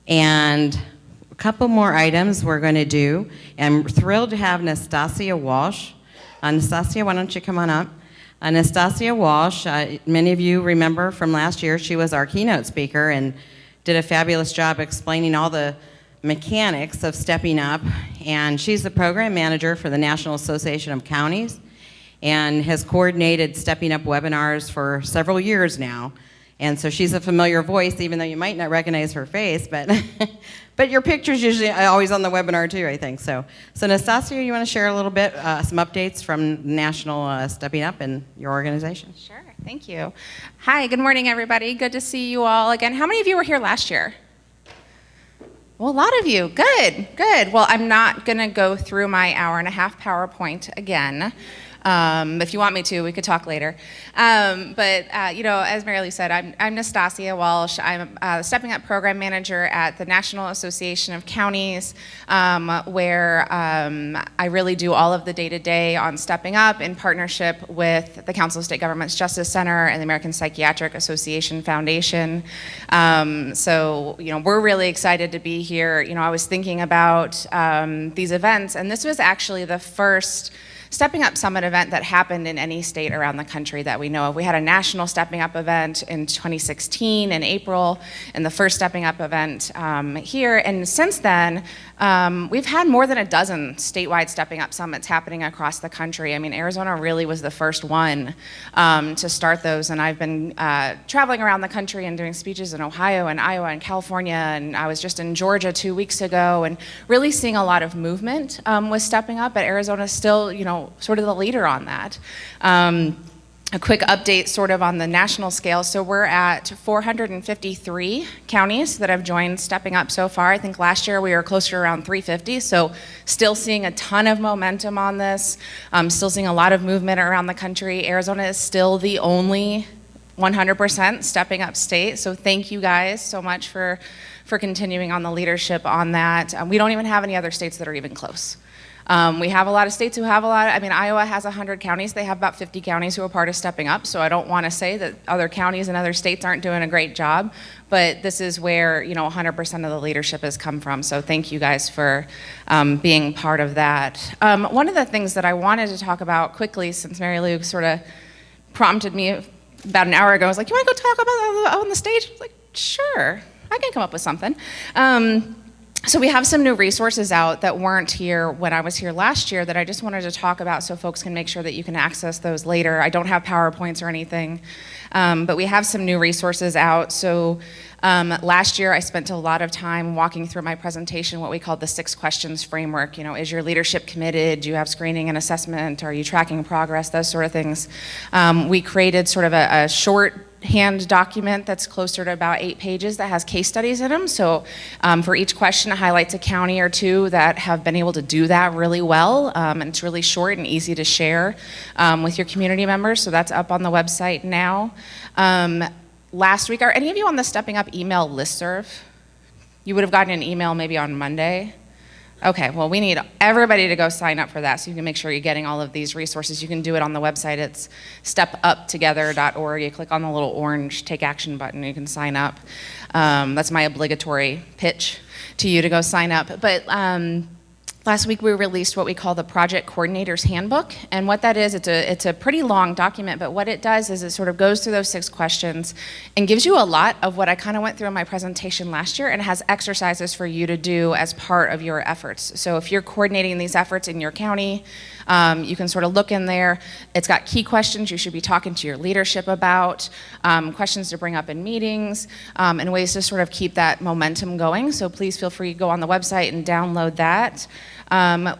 And a couple more items we're going to do. I'm thrilled to have Natassia Walsh. Natassia, why don't you come on up? Natassia Walsh, many of you remember from last year, she was our keynote speaker and did a fabulous job explaining all the mechanics of stepping up. And she's the program manager for the National Association of Counties and has coordinated stepping up webinars for several years now. And so she's a familiar voice, even though you might not recognize her face, but but your picture's usually always on the webinar too, I think. So Natassia, you want to share a little bit, some updates from National Stepping Up and your organization? Sure, thank you. Hi, good morning, everybody. Good to see you all again. How many of you were here last year? Well, a lot of you. Good, good. Well, I'm not going to go through my hour-and-a-half PowerPoint again. If you want me to, we could talk later. You know, as Mary Lou said, I'm Natassia Walsh. I'm a Stepping Up Program Manager at the National Association of Counties, where I really do all of the day-to-day on Stepping Up in partnership with the Council of State Governments Justice Center and the American Psychiatric Association Foundation. So, you know, we're really excited to be here. You know, I was thinking about these events, and this was actually the first Stepping Up Summit event that happened in any state around the country that we know of. We had a national Stepping Up event in 2016 in April, and the first Stepping Up event here. And since then, we've had more than a dozen statewide Stepping Up summits happening across the country. I mean, Arizona really was the first one to start those, and I've been traveling around the country and doing speeches in Ohio and Iowa and California, and I was just in Georgia 2 weeks ago, and really seeing a lot of movement with Stepping Up, but Arizona's still, you know, sort of the leader on that. A quick update sort of on the national scale. So we're at 453 counties that have joined Stepping Up so far. I think last year we were closer to around 350, so still seeing a ton of momentum on this. Still seeing a lot of movement around the country. Arizona is still the only 100% Stepping Up state, so thank you guys so much for continuing on the leadership on that. We don't even have any other states that are even close. We have a lot of states who have a lot, I mean, Iowa has 100 counties. They have about 50 counties who are part of Stepping Up, so I don't want to say that other counties and other states aren't doing a great job, but this is where, you know, 100% of the leadership has come from, so thank you guys for being part of that. One of the things that I wanted to talk about quickly, since Mary Lou sort of prompted me about an hour ago, I was like, you want to go talk about that on the stage? I was like, sure, I can come up with something. So we have some new resources out that weren't here when I was here last year that I just wanted to talk about so folks can make sure that you can access those later. I don't have PowerPoints or anything, but we have some new resources out. So last year I spent a lot of time walking through my presentation, what we called the 6 questions framework. You know, is your leadership committed? Do you have screening and assessment? Are you tracking progress? Those sort of things. We created sort of a short hand document that's closer to about 8 pages that has case studies in them. So for each question, it highlights a county or two that have been able to do that really well. And it's really short and easy to share with your community members. So that's up on the website now. Last week, are any of you on the Stepping Up email listserv? You would have gotten an email maybe on Monday. Okay, well, we need everybody to go sign up for that so you can make sure you're getting all of these resources. You can do it on the website. It's stepuptogether.org. You click on the little orange Take Action button, you can sign up. That's my obligatory pitch to you to go sign up. But last week we released what we call the Project Coordinator's Handbook, and what that is, it's a pretty long document, but what it does is it sort of goes through those 6 questions and gives you a lot of what I kind of went through in my presentation last year, and it has exercises for you to do as part of your efforts. So if you're coordinating these efforts in your county, you can sort of look in there. It's got key questions you should be talking to your leadership about, questions to bring up in meetings, and ways to sort of keep that momentum going. So please feel free to go on the website and download that.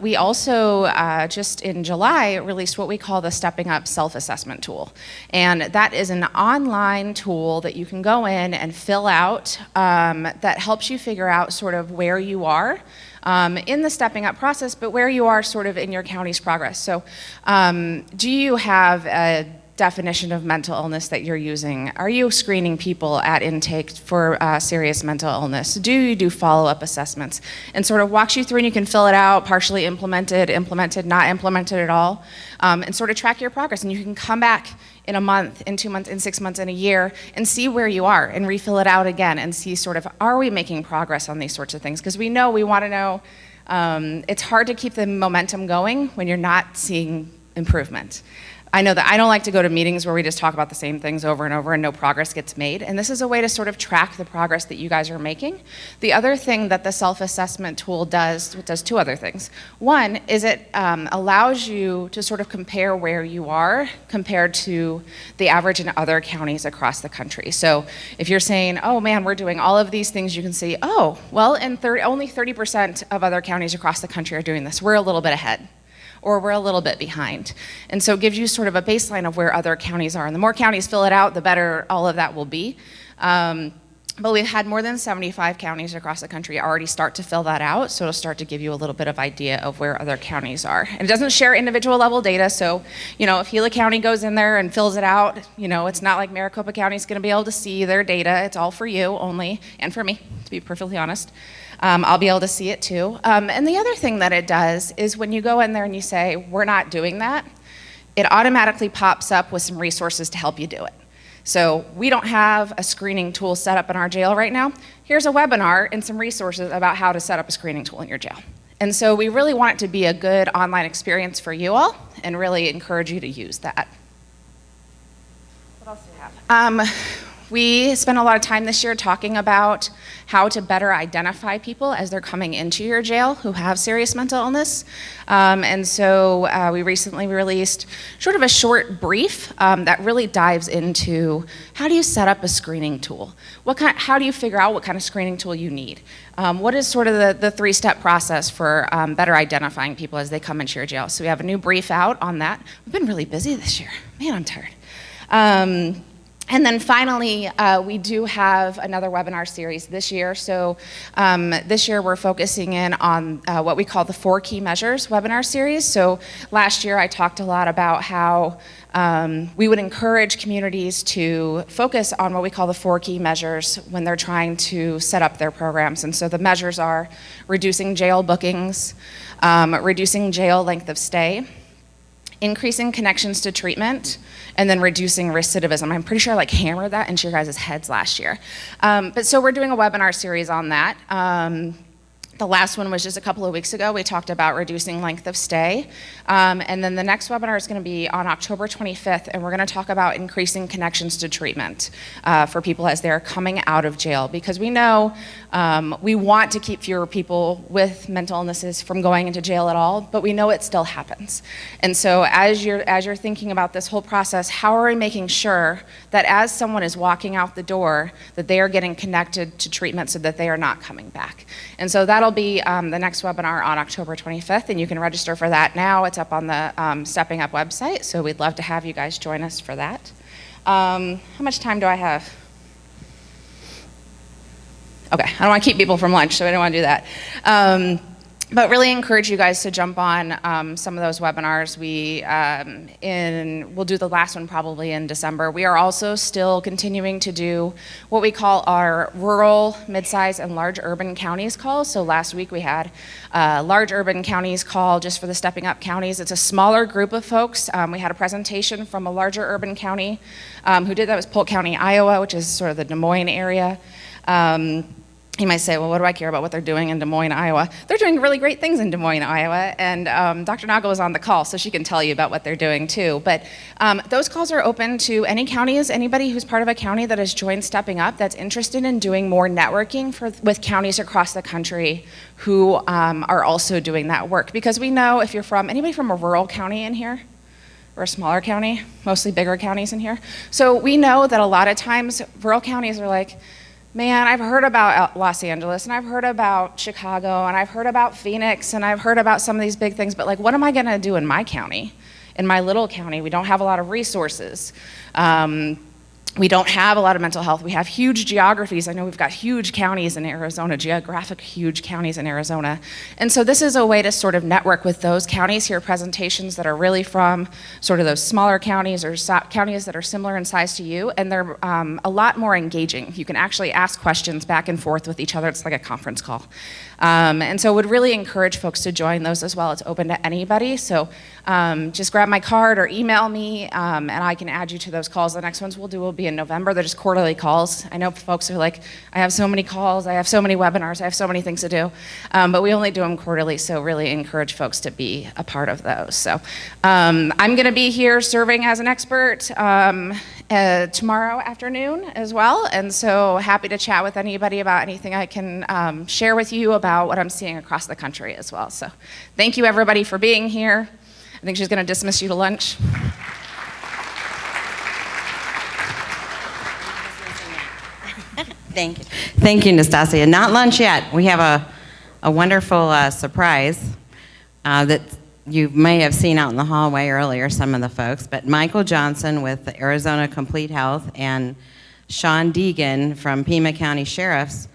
We also, just in July, released what we call the Stepping Up Self-Assessment Tool. And that is an online tool that you can go in and fill out that helps you figure out sort of where you are in the Stepping Up process, but where you are sort of in your county's progress. So do you have a definition of mental illness that you're using? Are you screening people at intake for serious mental illness? Do you do follow-up assessments? And sort of walks you through, and you can fill it out, partially implemented, implemented, not implemented at all, and sort of track your progress. And you can come back in a month, in 2 months, in 6 months, in a year, and see where you are, and refill it out again, and see sort of, are we making progress on these sorts of things? Because we want to know, it's hard to keep the momentum going when you're not seeing improvement. I know that I don't like to go to meetings where we just talk about the same things over and over and no progress gets made, and this is a way to sort of track the progress that you guys are making. The other thing that the self-assessment tool does, it does two other things. One is it allows you to sort of compare where you are compared to the average in other counties across the country. So if you're saying, oh man, we're doing all of these things, you can see, oh, well, only 30% of other counties across the country are doing this. We're a little bit ahead, or we're a little bit behind. And so it gives you sort of a baseline of where other counties are. And the more counties fill it out, the better all of that will be. But we've had more than 75 counties across the country already start to fill that out, so it'll start to give you a little bit of idea of where other counties are. And it doesn't share individual level data, so if Gila County goes in there and fills it out, it's not like Maricopa County is gonna be able to see their data. It's all for you only, and for me, to be perfectly honest. I'll be able to see it too. And the other thing that it does is when you go in there and you say, we're not doing that, it automatically pops up with some resources to help you do it. So we don't have a screening tool set up in our jail right now. Here's a webinar and some resources about how to set up a screening tool in your jail. And so we really want it to be a good online experience for you all and really encourage you to use that. What else do we have? We spent a lot of time this year talking about how to better identify people as they're coming into your jail who have serious mental illness. And so we recently released sort of a short brief that really dives into how do you set up a screening tool? How do you figure out what kind of screening tool you need? What is sort of the three-step process for better identifying people as they come into your jail? So we have a new brief out on that. We've been really busy this year. Man, I'm tired. And then finally, we do have another webinar series this year. So this year we're focusing in on what we call the 4 key measures webinar series. So last year I talked a lot about how we would encourage communities to focus on what we call the 4 key measures when they're trying to set up their programs. And so the measures are reducing jail bookings, reducing jail length of stay, increasing connections to treatment, and then reducing recidivism. I'm pretty sure I hammered that into your guys' heads last year. But so we're doing a webinar series on that. The last one was just a couple of weeks ago. We talked about reducing length of stay. And then the next webinar is going to be on October 25th, and we're going to talk about increasing connections to treatment for people as they're coming out of jail. Because we know we want to keep fewer people with mental illnesses from going into jail at all, but we know it still happens. And so as you're thinking about this whole process, how are we making sure that as someone is walking out the door, that they are getting connected to treatment so that they are not coming back? And so that'll be the next webinar on October 25th, and you can register for that now. It's up on the Stepping Up website, so we'd love to have you guys join us for that. How much time do I have? Okay, I don't want to keep people from lunch, so I don't want to do that. But really encourage you guys to jump on some of those webinars. We'll do the last one probably in December. We are also still continuing to do what we call our rural, mid-size, and large urban counties calls. So last week we had large urban counties call just for the Stepping Up counties. It's a smaller group of folks. We had a presentation from a larger urban county who did that. Was Polk County, Iowa, which is sort of the Des Moines area. You might say, well, what do I care about what they're doing in Des Moines, Iowa? They're doing really great things in Des Moines, Iowa, and Dr. Naga was on the call, so she can tell you about what they're doing too. But those calls are open to any counties, anybody who's part of a county that has joined Stepping Up that's interested in doing more networking with counties across the country who are also doing that work. Because we know if you're anybody from a rural county in here? Or a smaller county, mostly bigger counties in here. So we know that a lot of times rural counties are like, man, I've heard about Los Angeles, and I've heard about Chicago, and I've heard about Phoenix, and I've heard about some of these big things, but what am I gonna do in my county? In my little county, we don't have a lot of resources. We don't have a lot of mental health. We have huge geographies. I know we've got huge counties in Arizona, geographic huge counties in Arizona. And so this is a way to sort of network with those counties, hear presentations that are really from sort of those smaller counties or counties that are similar in size to you, and they're a lot more engaging. You can actually ask questions back and forth with each other. It's like a conference call. And so would really encourage folks to join those as well. It's open to anybody. So just grab my card or email me, and I can add you to those calls. The next ones we'll do will be in November. They're just quarterly calls. I know folks are like, I have so many calls, I have so many webinars, I have so many things to do. But we only do them quarterly, so really encourage folks to be a part of those. So I'm going to be here serving as an expert tomorrow afternoon as well. And so happy to chat with anybody about anything I can share with you about what I'm seeing across the country as well. So thank you everybody for being here. I think she's going to dismiss you to lunch. Thank you. Thank you, Natassia. Not lunch yet. We have a wonderful surprise that you may have seen out in the hallway earlier, some of the folks, but Michael Johnson with the Arizona Complete Health and Sean Deegan from Pima County Sheriffs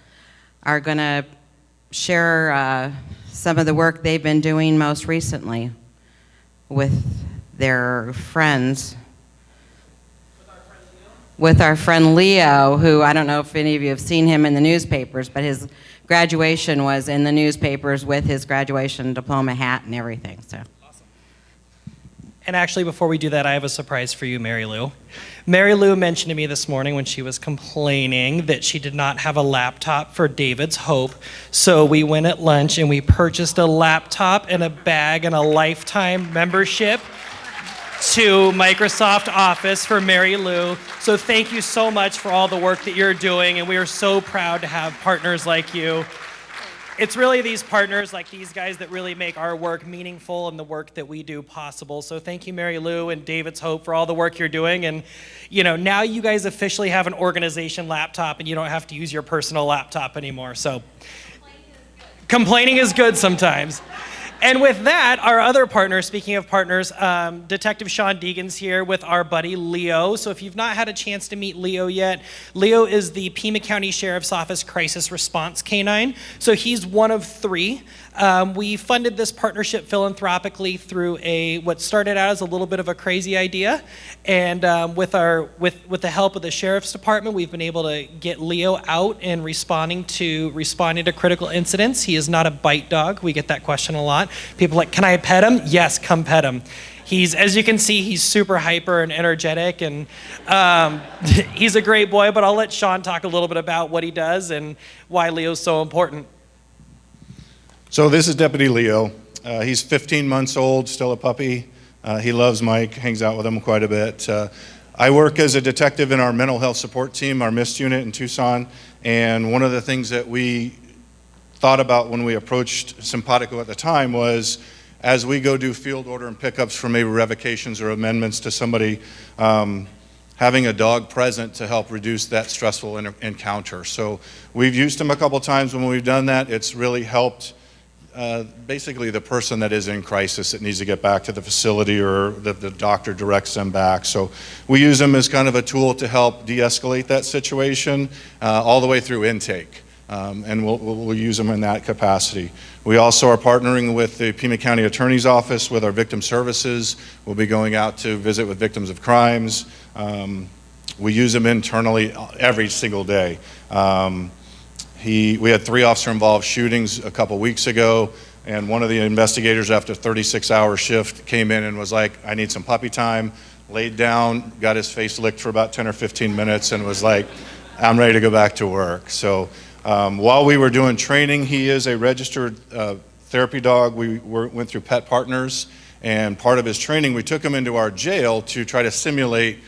are going to share some of the work they've been doing most recently with their friends. With our friend Leo, who I don't know if any of you have seen him in the newspapers, but his graduation was in the newspapers with his graduation diploma hat and everything. So. Awesome. And actually, before we do that, I have a surprise for you, Mary Lou. Mary Lou mentioned to me this morning when she was complaining that she did not have a laptop for David's Hope. So we went at lunch and we purchased a laptop and a bag and a lifetime membership to Microsoft Office for Mary Lou. So thank you so much for all the work that you're doing, and we are so proud to have partners like you. It's really these partners like these guys that really make our work meaningful and the work that we do possible. So thank you, Mary Lou and David's Hope, for all the work you're doing. And now you guys officially have an organization laptop and you don't have to use your personal laptop anymore. So complaining is good sometimes. And with that, our other partner, speaking of partners, Detective Sean Deegan's here with our buddy Leo. So if you've not had a chance to meet Leo yet, Leo is the Pima County Sheriff's Office Crisis Response Canine. So he's one of three. We funded this partnership philanthropically through what started out as a little bit of a crazy idea. And with the help of the Sheriff's Department, we've been able to get Leo out and responding to critical incidents. He is not a bite dog. We get that question a lot. People are like, can I pet him? Yes, come pet him. As you can see, he's super hyper and energetic, and he's a great boy, but I'll let Sean talk a little bit about what he does and why Leo's so important. So this is Deputy Leo. He's 15 months old, still a puppy. He loves Mike, hangs out with him quite a bit. I work as a detective in our mental health support team, our MIST unit in Tucson, and one of the things that we thought about when we approached Simpatico at the time was, as we go do field order and pickups for maybe revocations or amendments to somebody, having a dog present to help reduce that stressful encounter. So we've used him a couple times when we've done that. It's really helped basically the person that is in crisis that needs to get back to the facility, or the doctor directs them back. So we use them as kind of a tool to help de-escalate that situation all the way through intake. And we'll use them in that capacity. We also are partnering with the Pima County Attorney's Office with our victim services. We'll be going out to visit with victims of crimes. We use them internally every single day. We had 3 officer-involved shootings a couple weeks ago, and one of the investigators, after a 36-hour shift, came in and was like, I need some puppy time, laid down, got his face licked for about 10 or 15 minutes, and was like, I'm ready to go back to work. So while we were doing training, he is a registered therapy dog. We went through Pet Partners, and part of his training, we took him into our jail to try to simulate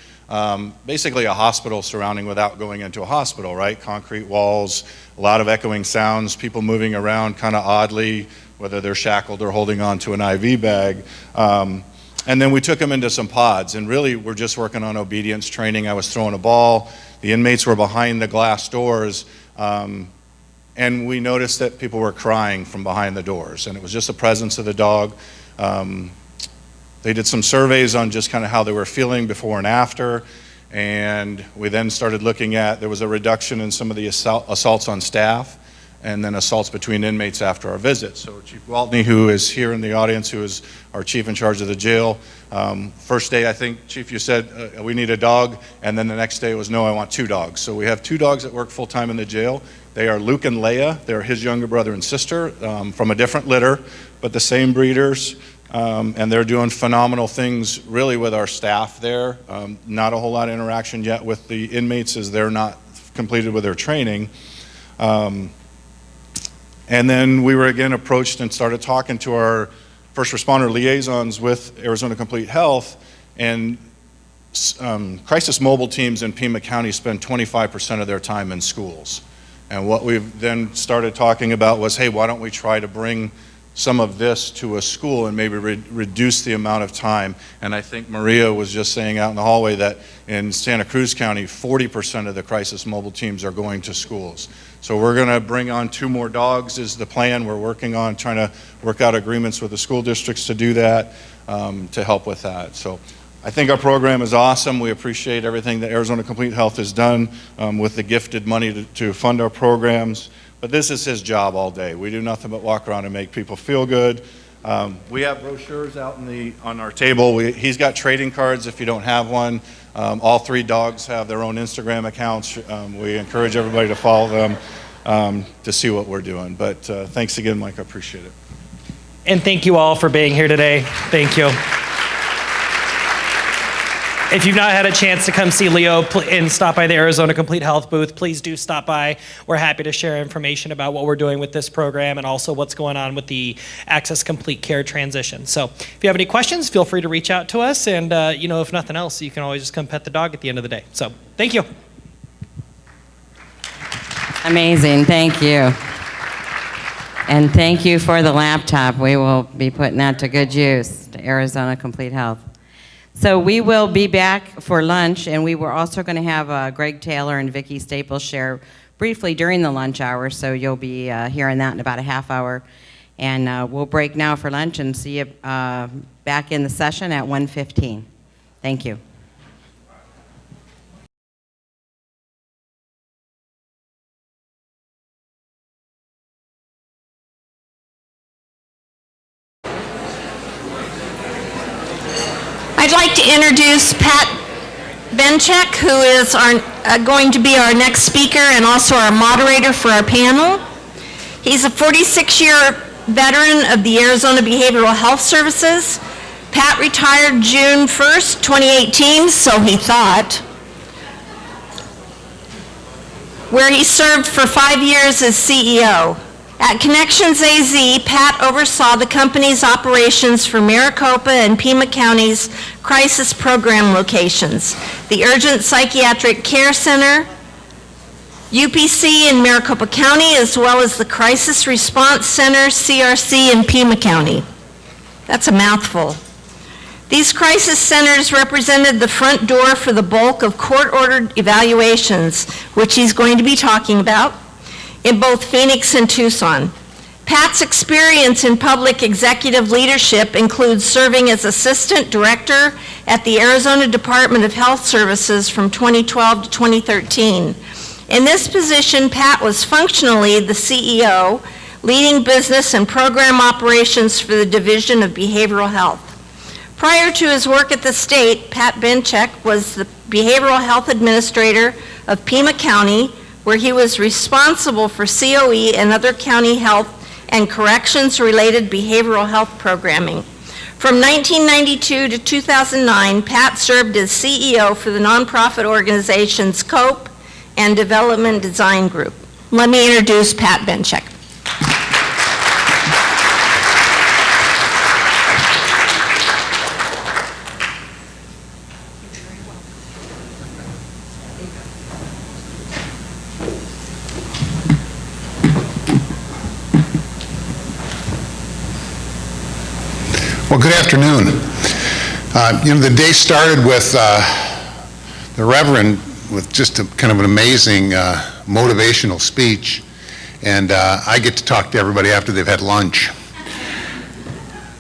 basically a hospital surrounding without going into a hospital, right? Concrete walls, a lot of echoing sounds, people moving around kind of oddly, whether they're shackled or holding on to an IV bag. And then we took him into some pods, and really we're just working on obedience training. I was throwing a ball. The inmates were behind the glass doors, and we noticed that people were crying from behind the doors, and it was just the presence of the dog. They did some surveys on just kind of how they were feeling before and after, And we then started looking at, there was a reduction in some of the assaults on staff and then assaults between inmates after our visit. So Chief Waltney, who is here in the audience, who is our chief in charge of the jail, first day, I think, Chief, you said we need a dog, and then the next day it was, no, I want 2 dogs. So we have 2 dogs that work full-time in the jail. They are Luke and Leia. They're his younger brother and sister from a different litter, but the same breeders. And they're doing phenomenal things really with our staff there. Not a whole lot of interaction yet with the inmates as they're not completed with their training. And then we were again approached and started talking to our first responder liaisons with Arizona Complete Health, and crisis mobile teams in Pima County spend 25% of their time in schools. And what we've then started talking about was, hey, why don't we try to bring some of this to a school and maybe reduce the amount of time. And I think Maria was just saying out in the hallway that in Santa Cruz County, 40% of the crisis mobile teams are going to schools. So we're going to bring on 2 more dogs is the plan. We're working on trying to work out agreements with the school districts to do that, to help with that. So I think our program is awesome. We appreciate everything that Arizona Complete Health has done with the gifted money to fund our programs. But this is his job all day. We do nothing but walk around and make people feel good. We have brochures out on our table. He's got trading cards if you don't have one. All 3 dogs have their own Instagram accounts. We encourage everybody to follow them to see what we're doing. But thanks again, Mike. I appreciate it. And thank you all for being here today. Thank you. If you've not had a chance to come see Leo and stop by the Arizona Complete Health booth, please do stop by. We're happy to share information about what we're doing with this program and also what's going on with the Access Complete Care transition. So if you have any questions, feel free to reach out to us. And if nothing else, you can always just come pet the dog at the end of the day. So thank you. Amazing, thank you. And thank you for the laptop. We will be putting that to good use, to Arizona Complete Health. So we will be back for lunch, and we were also going to have Greg Taylor and Vicki Staples share briefly during the lunch hour, so you'll be hearing that in about a half hour. And we'll break now for lunch and see you back in the session at 1:15. Thank you. I'd like to introduce Pat Benchik, who is going to be our next speaker and also our moderator for our panel. He's a 46-year veteran of the Arizona Behavioral Health Services. Pat retired June 1st, 2018, so he thought, where he served for 5 years as CEO. At Connections AZ, Pat oversaw the company's operations for Maricopa and Pima County's crisis program locations, the Urgent Psychiatric Care Center, UPC in Maricopa County, as well as the Crisis Response Center, CRC, in Pima County. That's a mouthful. These crisis centers represented the front door for the bulk of court-ordered evaluations, which he's going to be talking about, in both Phoenix and Tucson. Pat's experience in public executive leadership includes serving as assistant director at the Arizona Department of Health Services from 2012 to 2013. In this position, Pat was functionally the CEO, leading business and program operations for the Division of Behavioral Health. Prior to his work at the state, Pat Benchik was the Behavioral Health Administrator of Pima County, where he was responsible for COE and other county health and corrections-related behavioral health programming. From 1992 to 2009, Pat served as CEO for the nonprofit organizations COPE and Development Design Group. Let me introduce Pat Benchik. Well, good afternoon. The day started with the Reverend with just kind of an amazing motivational speech, and I get to talk to everybody after they've had lunch.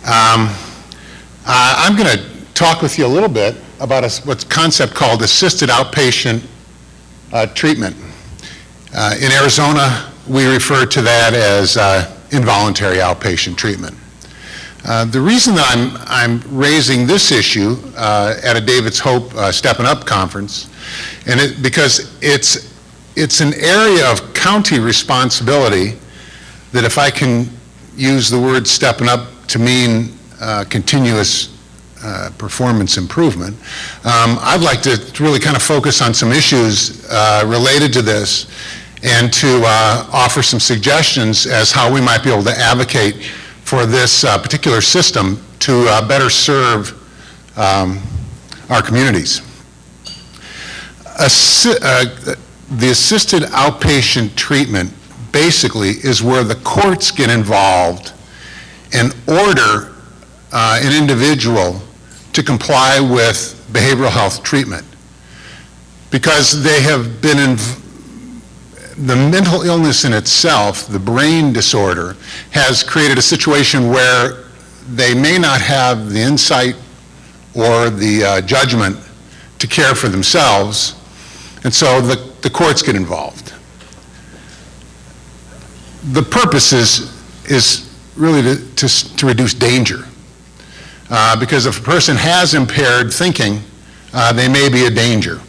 I'm going to talk with you a little bit about what's a concept called assisted outpatient treatment. In Arizona, we refer to that as involuntary outpatient treatment. The reason that I'm raising this issue at a David's Hope Steppin' Up conference, because it's an area of county responsibility that, if I can use the word stepping up to mean continuous performance improvement, I'd like to really kind of focus on some issues related to this and to offer some suggestions as how we might be able to advocate for this particular system to better serve our communities. The assisted outpatient treatment basically is where the courts get involved and order an individual to comply with behavioral health treatment, because they have been the mental illness in itself, the brain disorder, has created a situation where they may not have the insight or the judgment to care for themselves, and so the courts get involved. The purpose is really to reduce danger, because if a person has impaired thinking, they may be a danger,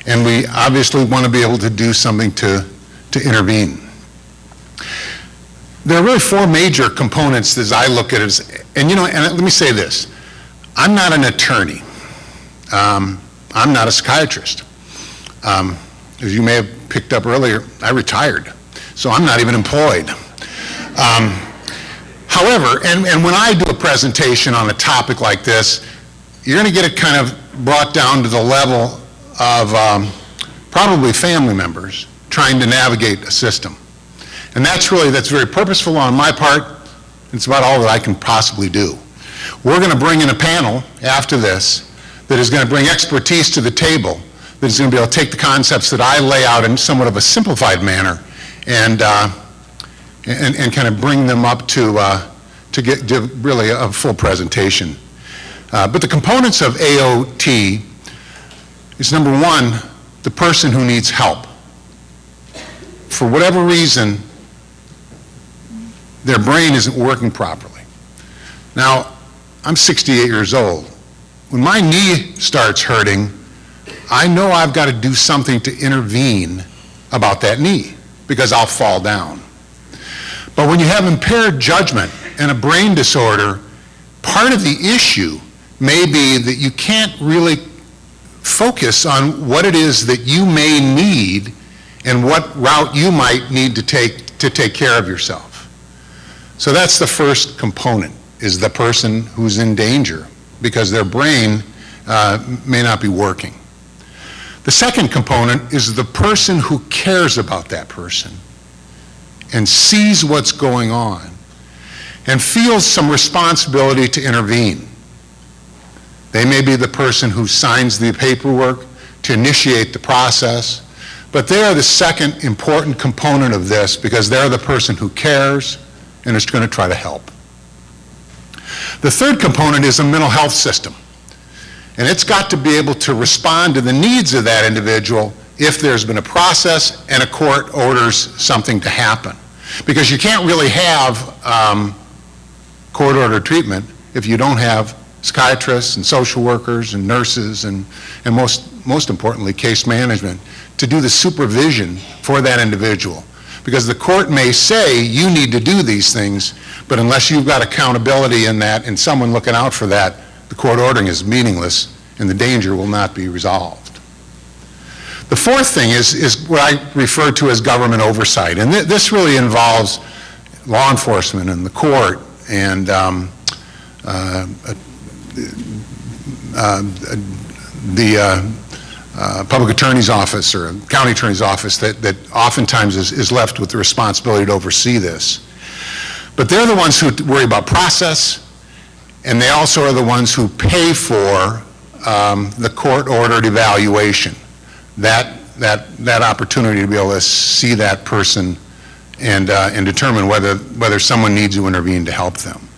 and we obviously want to be able to do something to intervene. There are really four major components as I look at it, and let me say this, I'm not an attorney. I'm not a psychiatrist. As you may have picked up earlier, I retired, so I'm not even employed. However, and when I do a presentation on a topic like this, you're going to get it kind of brought down to the level of probably family members trying to navigate a system. And that's very purposeful on my part. It's about all that I can possibly do. We're going to bring in a panel after this that is going to bring expertise to the table, that is going to be able to take the concepts that I lay out in somewhat of a simplified manner and kind of bring them up to get really a full presentation. But the components of AOT is, number one, the person who needs help. For whatever reason, their brain isn't working properly. Now, I'm 68 years old. When my knee starts hurting, I know I've got to do something to intervene about that knee, because I'll fall down. But when you have impaired judgment and a brain disorder, part of the issue may be that you can't really focus on what it is that you may need and what route you might need to take care of yourself. So that's the first component, is the person who's in danger because their brain may not be working. The second component is the person who cares about that person and sees what's going on and feels some responsibility to intervene. They may be the person who signs the paperwork to initiate the process, but they are the second important component of this, because they're the person who cares and is going to try to help. The third component is a mental health system, and it's got to be able to respond to the needs of that individual if there's been a process and a court orders something to happen. Because you can't really have court-ordered treatment if you don't have psychiatrists and social workers and nurses and most importantly, case management to do the supervision for that individual. Because the court may say you need to do these things, but unless you've got accountability in that and someone looking out for that, the court ordering is meaningless and the danger will not be resolved. The fourth thing is what I refer to as government oversight, and this really involves law enforcement and the court and the public attorney's office or county attorney's office that oftentimes is left with the responsibility to oversee this. But they're the ones who worry about process, and they also are the ones who pay for the court-ordered evaluation. That opportunity to be able to see that person and determine whether someone needs to intervene to help them.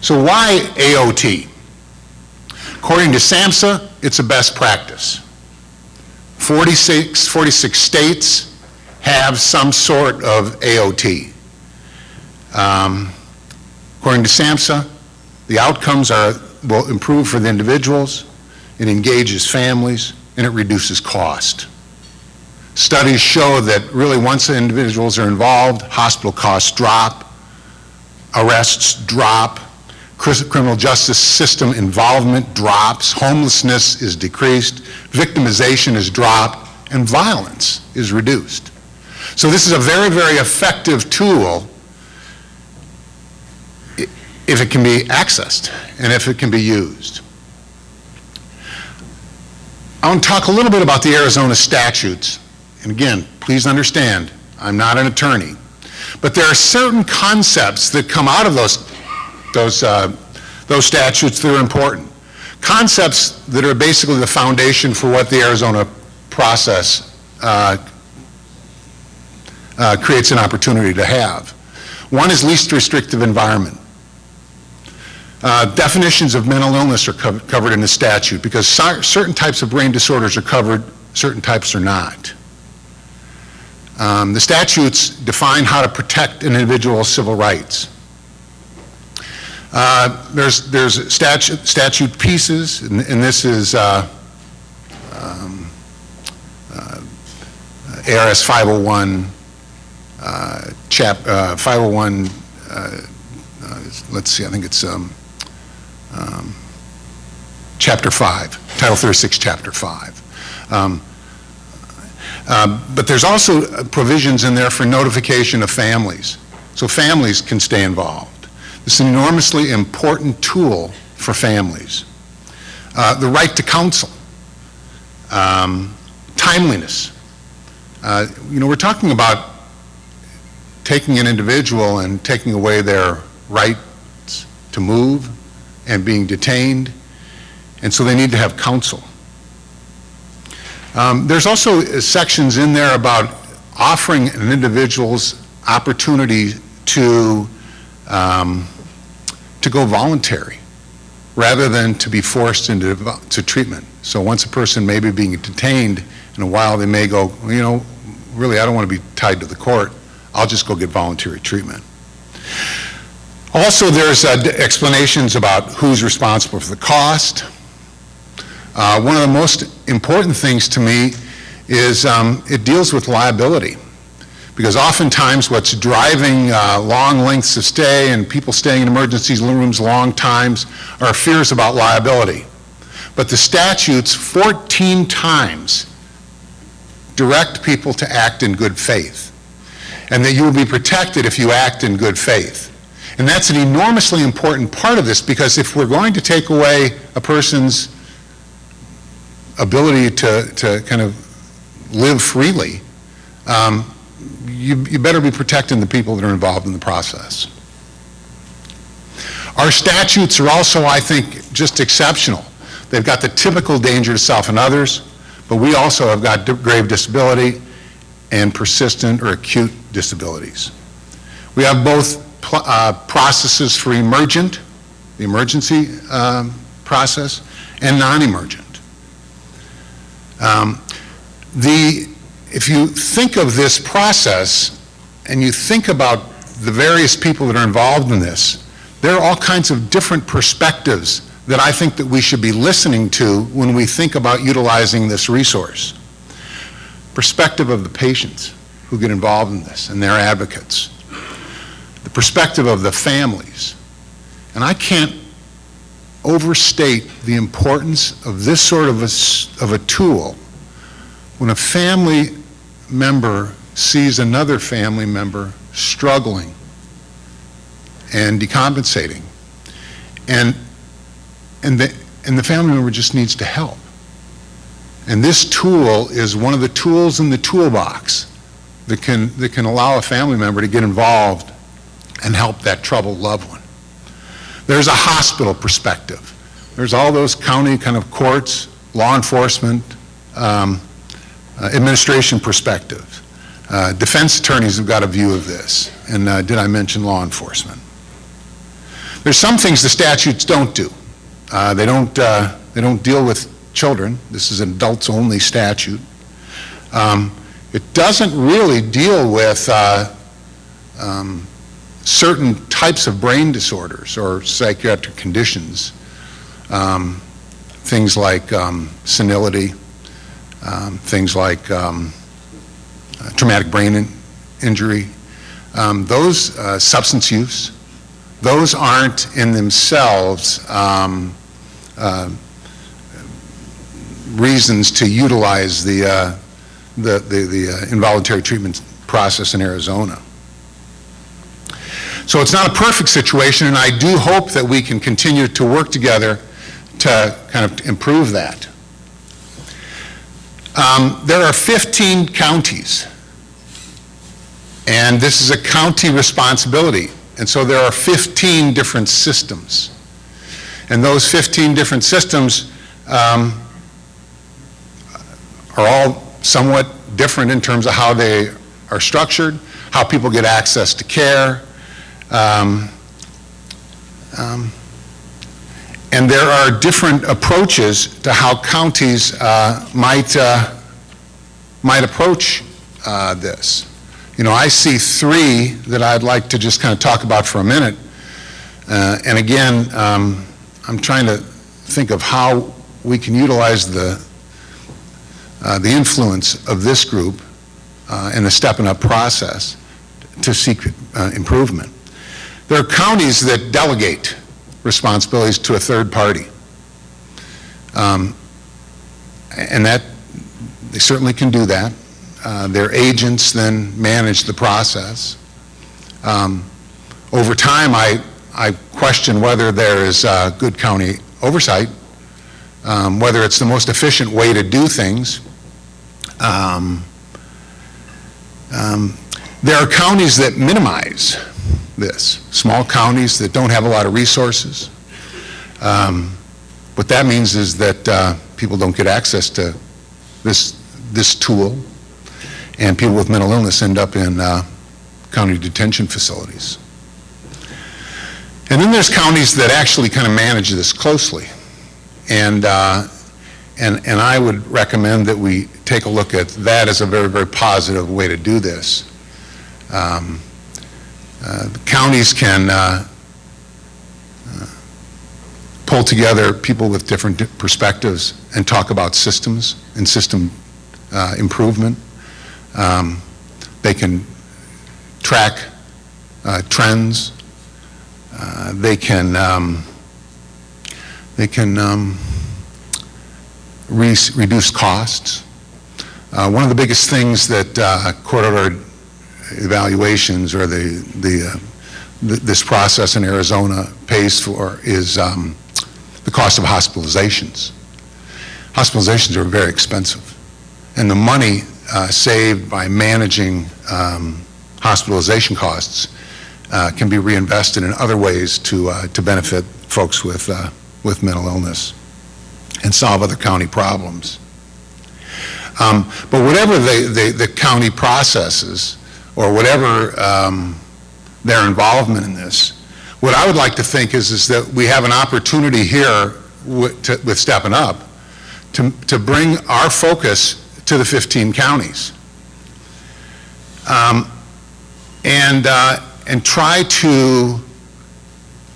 So why AOT? According to SAMHSA, it's a best practice. 46 states have some sort of AOT. According to SAMHSA, the outcomes will improve for the individuals, it engages families, and it reduces cost. Studies show that really once the individuals are involved, hospital costs drop, arrests drop, criminal justice system involvement drops, homelessness is decreased, victimization is dropped, and violence is reduced. So this is a very, very effective tool if it can be accessed and if it can be used. I want to talk a little bit about the Arizona statutes. And again, please understand, I'm not an attorney. But there are certain concepts that come out of those statutes that are important. Concepts that are basically the foundation for what the Arizona process creates an opportunity to have. One is least restrictive environment. Definitions of mental illness are covered in the statute because certain types of brain disorders are covered, certain types are not. The statutes define how to protect an individual's civil rights. There's statute pieces, and this is ARS 501, 501, let's see, I think it's Chapter 5, Title 36, Chapter 5. But there's also provisions in there for notification of families, so families can stay involved. This is an enormously important tool for families. The right to counsel, timeliness. We're talking about taking an individual and taking away their rights to move and being detained, and so they need to have counsel. There's also sections in there about offering an individual's opportunity to go voluntary rather than to be forced into treatment. So once a person may be being detained, in a while they may go, really I don't want to be tied to the court, I'll just go get voluntary treatment. Also, there's explanations about who's responsible for the cost. One of the most important things to me is it deals with liability, because oftentimes what's driving long lengths of stay and people staying in emergency rooms long times are fears about liability. But the statutes 14 times direct people to act in good faith, and that you will be protected if you act in good faith. And that's an enormously important part of this, because if we're going to take away a person's ability to kind of live freely, you better be protecting the people that are involved in the process. Our statutes are also, I think, just exceptional. They've got the typical danger to self and others, but we also have got grave disability and persistent or acute disabilities. We have both processes for the emergency process, and non-emergent. If you think of this process and you think about the various people that are involved in this, there are all kinds of different perspectives that I think that we should be listening to when we think about utilizing this resource. Perspective of the patients who get involved in this and their advocates. The perspective of the families. And I can't overstate the importance of this sort of a tool when a family member sees another family member struggling and decompensating, and the family member just needs to help. And this tool is one of the tools in the toolbox that can allow a family member to get involved and help that troubled loved one. There's a hospital perspective. There's all those county kind of courts, law enforcement, administration perspective. Defense attorneys have got a view of this. And did I mention law enforcement? There's some things the statutes don't do. They don't They don't deal with children. This is an adults-only statute. It doesn't really deal with certain types of brain disorders or psychiatric conditions, things like senility, things like traumatic brain injury, those substance use, those aren't in themselves reasons to utilize the involuntary treatment process in Arizona. So it's not a perfect situation, and I do hope that we can continue to work together to kind of improve that. There are 15 counties, and this is a county responsibility, and so there are 15 different systems. And those 15 different systems are all somewhat different in terms of how they are structured, how people get access to care, and there are different approaches to how counties might approach this. You know, I see three that I'd like to just kind of talk about for a minute. And again, I'm trying to think of how we can utilize the influence of this group and the stepping up process to seek improvement. There are counties that delegate responsibilities to a third party. And that, they certainly can do that. Their agents then manage the process. Over time, I question whether there is good county oversight, whether it's the most efficient way to do things. There are counties that minimize this, small counties that don't have a lot of resources. What that means is that people don't get access to this tool, and people with mental illness end up in county detention facilities. And then there's counties that actually kind of manage this closely. And I would recommend that we take a look at that as a very, very positive way to do this. The counties can pull together people with different perspectives and talk about systems and system improvement. They can track trends. They can reduce costs. One of the biggest things that court-ordered evaluations or this process in Arizona pays for is the cost of hospitalizations. Hospitalizations are very expensive, and the money saved by managing hospitalization costs can be reinvested in other ways to benefit folks with mental illness and solve other county problems. But whatever the county processes, or whatever their involvement in this, what I would like to think is that we have an opportunity here with Stepping Up to bring our focus to the 15 counties. And try to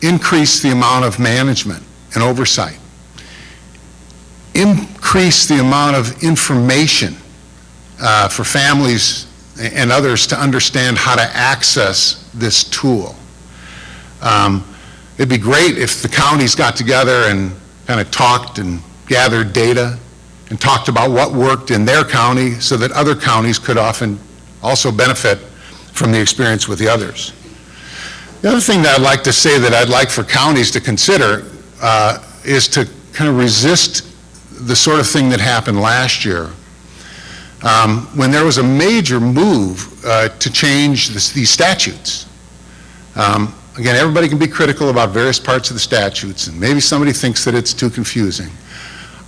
increase the amount of management and oversight. Increase the amount of information for families and others to understand how to access this tool. It'd be great if the counties got together and kind of talked and gathered data and talked about what worked in their county so that other counties could often also benefit from the experience with the others. The other thing that I'd like to say that I'd like for counties to consider is to kind of resist the sort of thing that happened last year when there was a major move to change these statutes. Again, everybody can be critical about various parts of the statutes, and maybe somebody thinks that it's too confusing.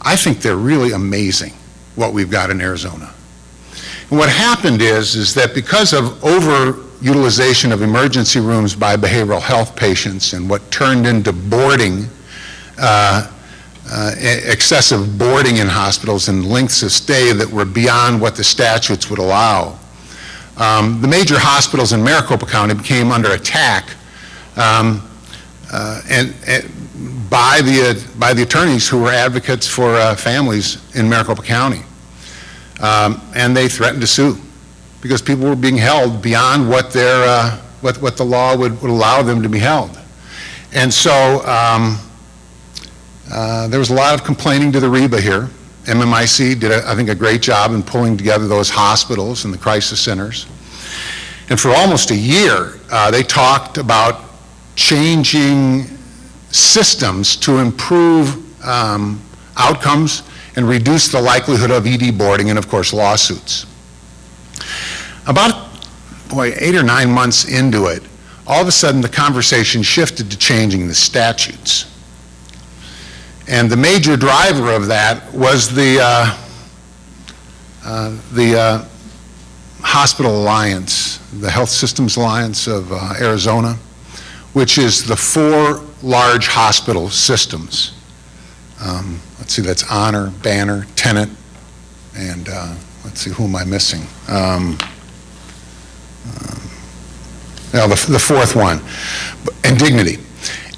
I think they're really amazing, what we've got in Arizona. And what happened is that because of overutilization of emergency rooms by behavioral health patients and what turned into boarding excessive boarding in hospitals and lengths of stay that were beyond what the statutes would allow. The major hospitals in Maricopa County came under attack and by the attorneys who were advocates for families in Maricopa County. And they threatened to sue because people were being held beyond what their what the law would allow them to be held. And so there was a lot of complaining to the REBA here. MMIC did, I think, a great job in pulling together those hospitals and the crisis centers. And for almost a year, they talked about changing systems to improve outcomes and reduce the likelihood of ED boarding and, of course, lawsuits. About, 8 or 9 months into it, all of a sudden the conversation shifted to changing the statutes. And the major driver of that was the Hospital Alliance, the Health Systems Alliance of Arizona, which is the 4 large hospital systems. Let's see, that's Honor, Banner, Tenet, and let's see, who am I missing? The fourth one, and Dignity.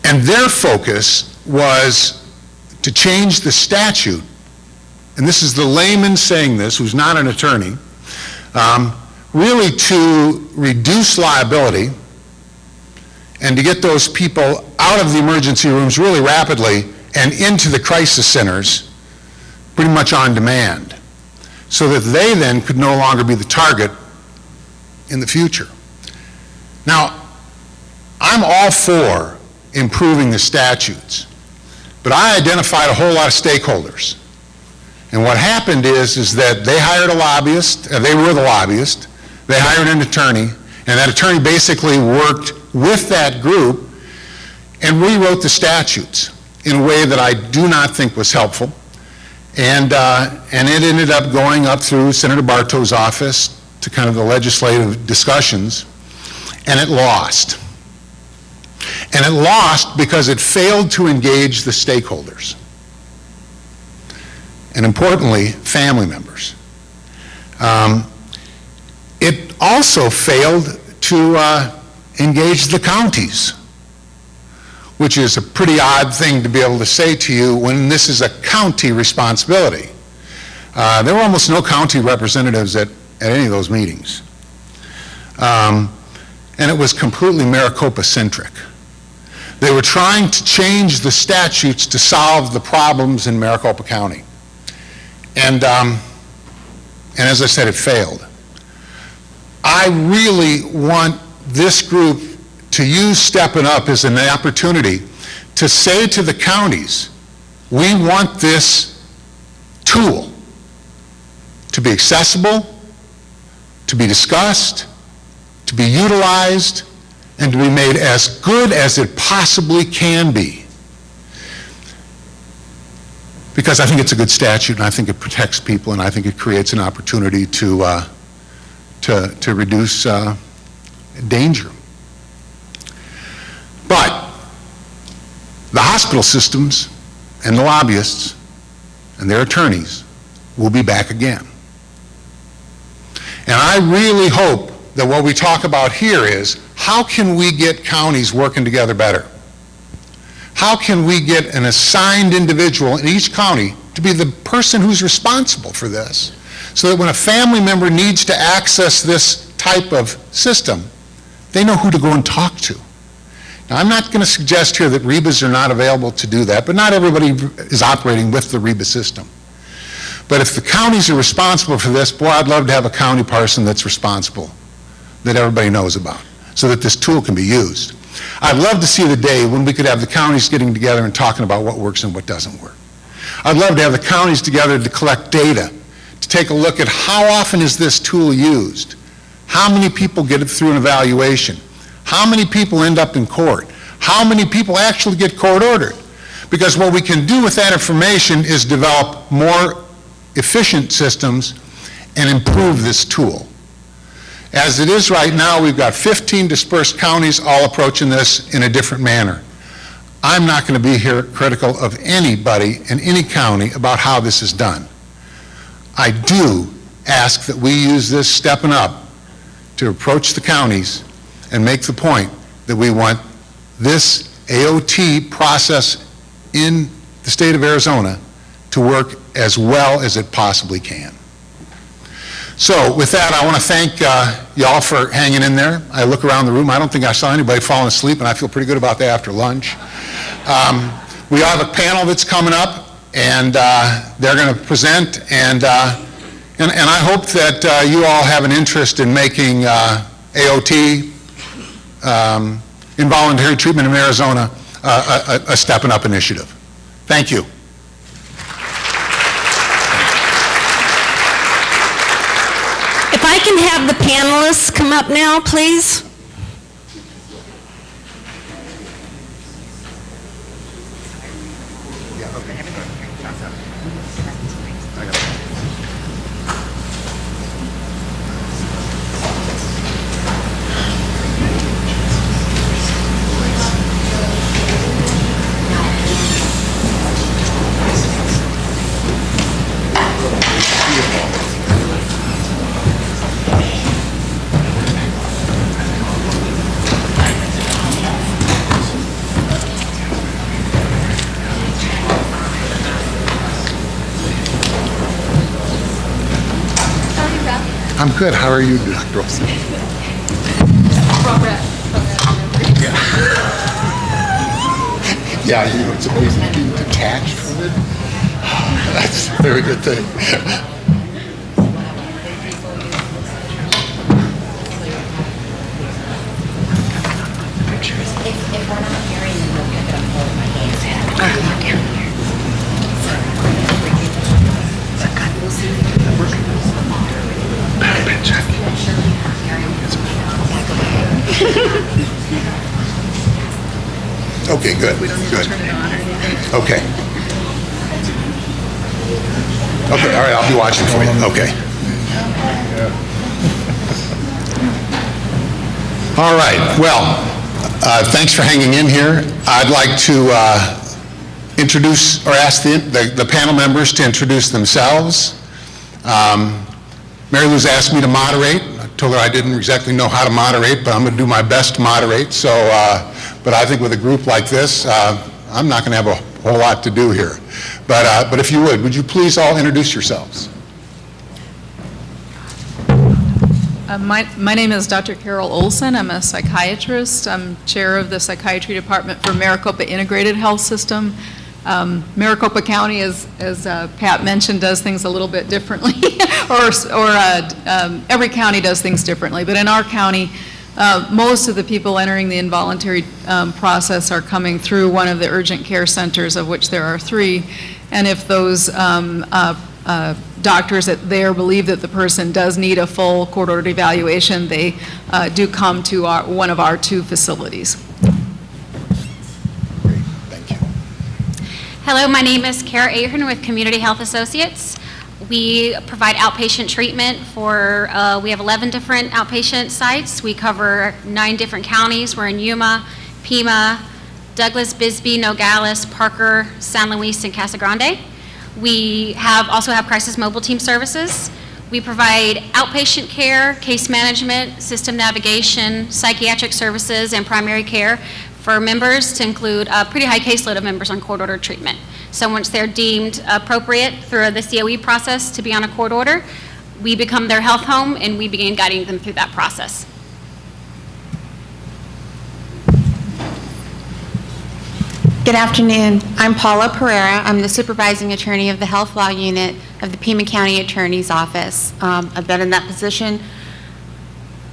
And their focus was to change the statute, and this is the layman saying this, who's not an attorney, really to reduce liability and to get those people out of the emergency rooms really rapidly and into the crisis centers pretty much on demand, so that they then could no longer be the target in the future. Now, I'm all for improving the statutes, but I identified a whole lot of stakeholders. And what happened is that they hired a lobbyist, they were the lobbyist, they hired an attorney, and that attorney basically worked with that group and rewrote the statutes in a way that I do not think was helpful. And it ended up going up through Senator Bartow's office to kind of the legislative discussions, and it lost. And it lost because it failed to engage the stakeholders. And importantly, family members. It also failed to engage the counties, which is a pretty odd thing to be able to say to you when this is a county responsibility. There were almost no county representatives at any of those meetings. And it was completely Maricopa-centric. They were trying to change the statutes to solve the problems in Maricopa County. And as I said, it failed. I really want this group to use Steppin' Up as an opportunity to say to the counties, we want this tool to be accessible, to be discussed, to be utilized, and to be made as good as it possibly can be. Because I think it's a good statute, and I think it protects people, and I think it creates an opportunity to reduce danger. But the hospital systems and the lobbyists and their attorneys will be back again. And I really hope that what we talk about here is, how can we get counties working together better? How can we get an assigned individual in each county to be the person who's responsible for this, so that when a family member needs to access this type of system, they know who to go and talk to? Now, I'm not going to suggest here that REBAs are not available to do that, but not everybody is operating with the REBA system. But if the counties are responsible for this, boy, I'd love to have a county person that's responsible, that everybody knows about, so that this tool can be used. I'd love to see the day when we could have the counties getting together and talking about what works and what doesn't work. I'd love to have the counties together to collect data, to take a look at how often is this tool used, how many people get it through an evaluation, how many people end up in court, how many people actually get court ordered. Because what we can do with that information is develop more efficient systems and improve this tool. As it is right now, we've got 15 dispersed counties all approaching this in a different manner. I'm not going to be here critical of anybody in any county about how this is done. I do ask that we use this stepping up to approach the counties and make the point that we want this AOT process in the state of Arizona to work as well as it possibly can. So with that, I want to thank y'all for hanging in there. I look around the room. I don't think I saw anybody falling asleep, and I feel pretty good about that after lunch. We have a panel that's coming up, and they're going to present, and I hope that you all have an interest in making AOT, involuntary treatment in Arizona, a stepping up initiative. Thank you. If I can have the panelists come up now, please. I'm good. How are you, Dr. Olson? Yeah, you know, it's amazing being detached from it. That's a very good thing. If we're not hearing, then we'll pick it up with my hands. Okay, good, good. Okay. Okay, all right, I'll be watching for you. Okay. All right, well, thanks for hanging in here. I'd like to introduce, or ask the panel members to introduce themselves. Mary Lou's asked me to moderate. I told her I didn't exactly know how to moderate, but I'm going to do my best to moderate. So, but I think with a group like this, I'm not going to have a whole lot to do here. But if you would you please all introduce yourselves? My name is Dr. Carol Olson. I'm a psychiatrist. I'm chair of the psychiatry department for Maricopa Integrated Health System. Maricopa County, as Pat mentioned, does things a little bit differently, or every county does things differently. But in our county, most of the people entering the involuntary process are coming through one of the urgent care centers, of which there are 3. And if those doctors there believe that the person does need a full court-ordered evaluation, they do come to one of our 2 facilities. Hello, my name is Kara Ahern with Community Health Associates. We provide outpatient treatment for, we have 11 different outpatient sites. We cover 9 different counties. We're in Yuma, Pima, Douglas, Bisbee, Nogales, Parker, San Luis, and Casa Grande. We also have crisis mobile team services. We provide outpatient care, case management, system navigation, psychiatric services, and primary care for members, to include a pretty high caseload of members on court-ordered treatment. So once they're deemed appropriate through the COE process to be on a court order, we become their health home and we begin guiding them through that process. Good afternoon. I'm Paula Pereira. I'm the supervising attorney of the Health Law Unit of the Pima County Attorney's Office. I've been in that position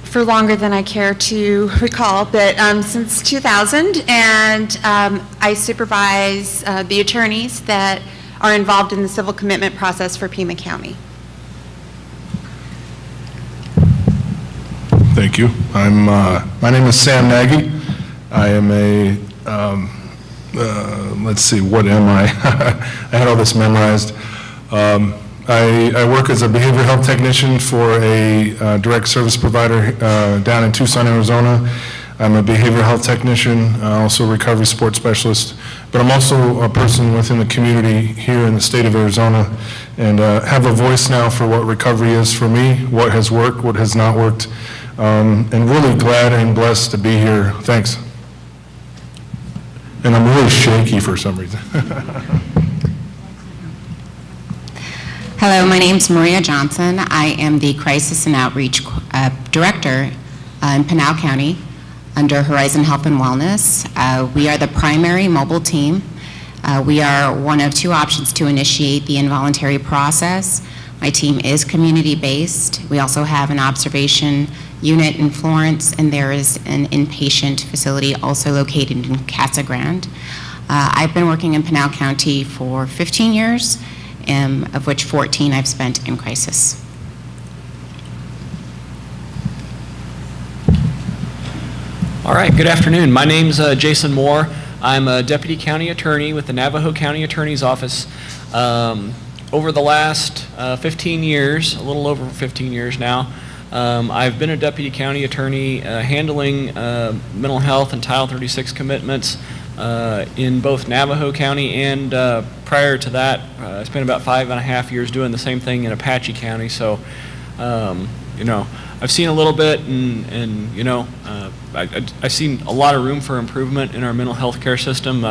for longer than I care to recall, but since 2000, and I supervise the attorneys that are involved in the civil commitment process for Pima County. Thank you. My name is Sam Nagy. I am a, let's see, what am I? I had all this memorized. I work as a behavioral health technician for a direct service provider down in Tucson, Arizona. I'm a behavioral health technician, also a recovery support specialist, but I'm also a person within the community here in the state of Arizona, and have a voice now for what recovery is for me, what has worked, what has not worked, and really glad and blessed to be here. Thanks. And I'm really shaky for some reason. Hello, my name's Maria Johnson. I am the Crisis and Outreach Director in Pinal County under Horizon Health and Wellness. We are the primary mobile team. We are one of two options to initiate the involuntary process. My team is community-based. We also have an observation unit in Florence, and there is an inpatient facility also located in Casa Grande. I've been working in Pinal County for 15 years, of which 14 I've spent in crisis. All right, good afternoon. My name's Jason Moore. I'm a Deputy County Attorney with the Navajo County Attorney's Office. Over the last 15 years, a little over 15 years now, I've been a Deputy County Attorney handling mental health and Title 36 commitments in both Navajo County and prior to that, I spent about 5.5 years doing the same thing in Apache County. So, you know, I've seen a little bit, and you know, I've seen a lot of room for improvement in our mental health care system.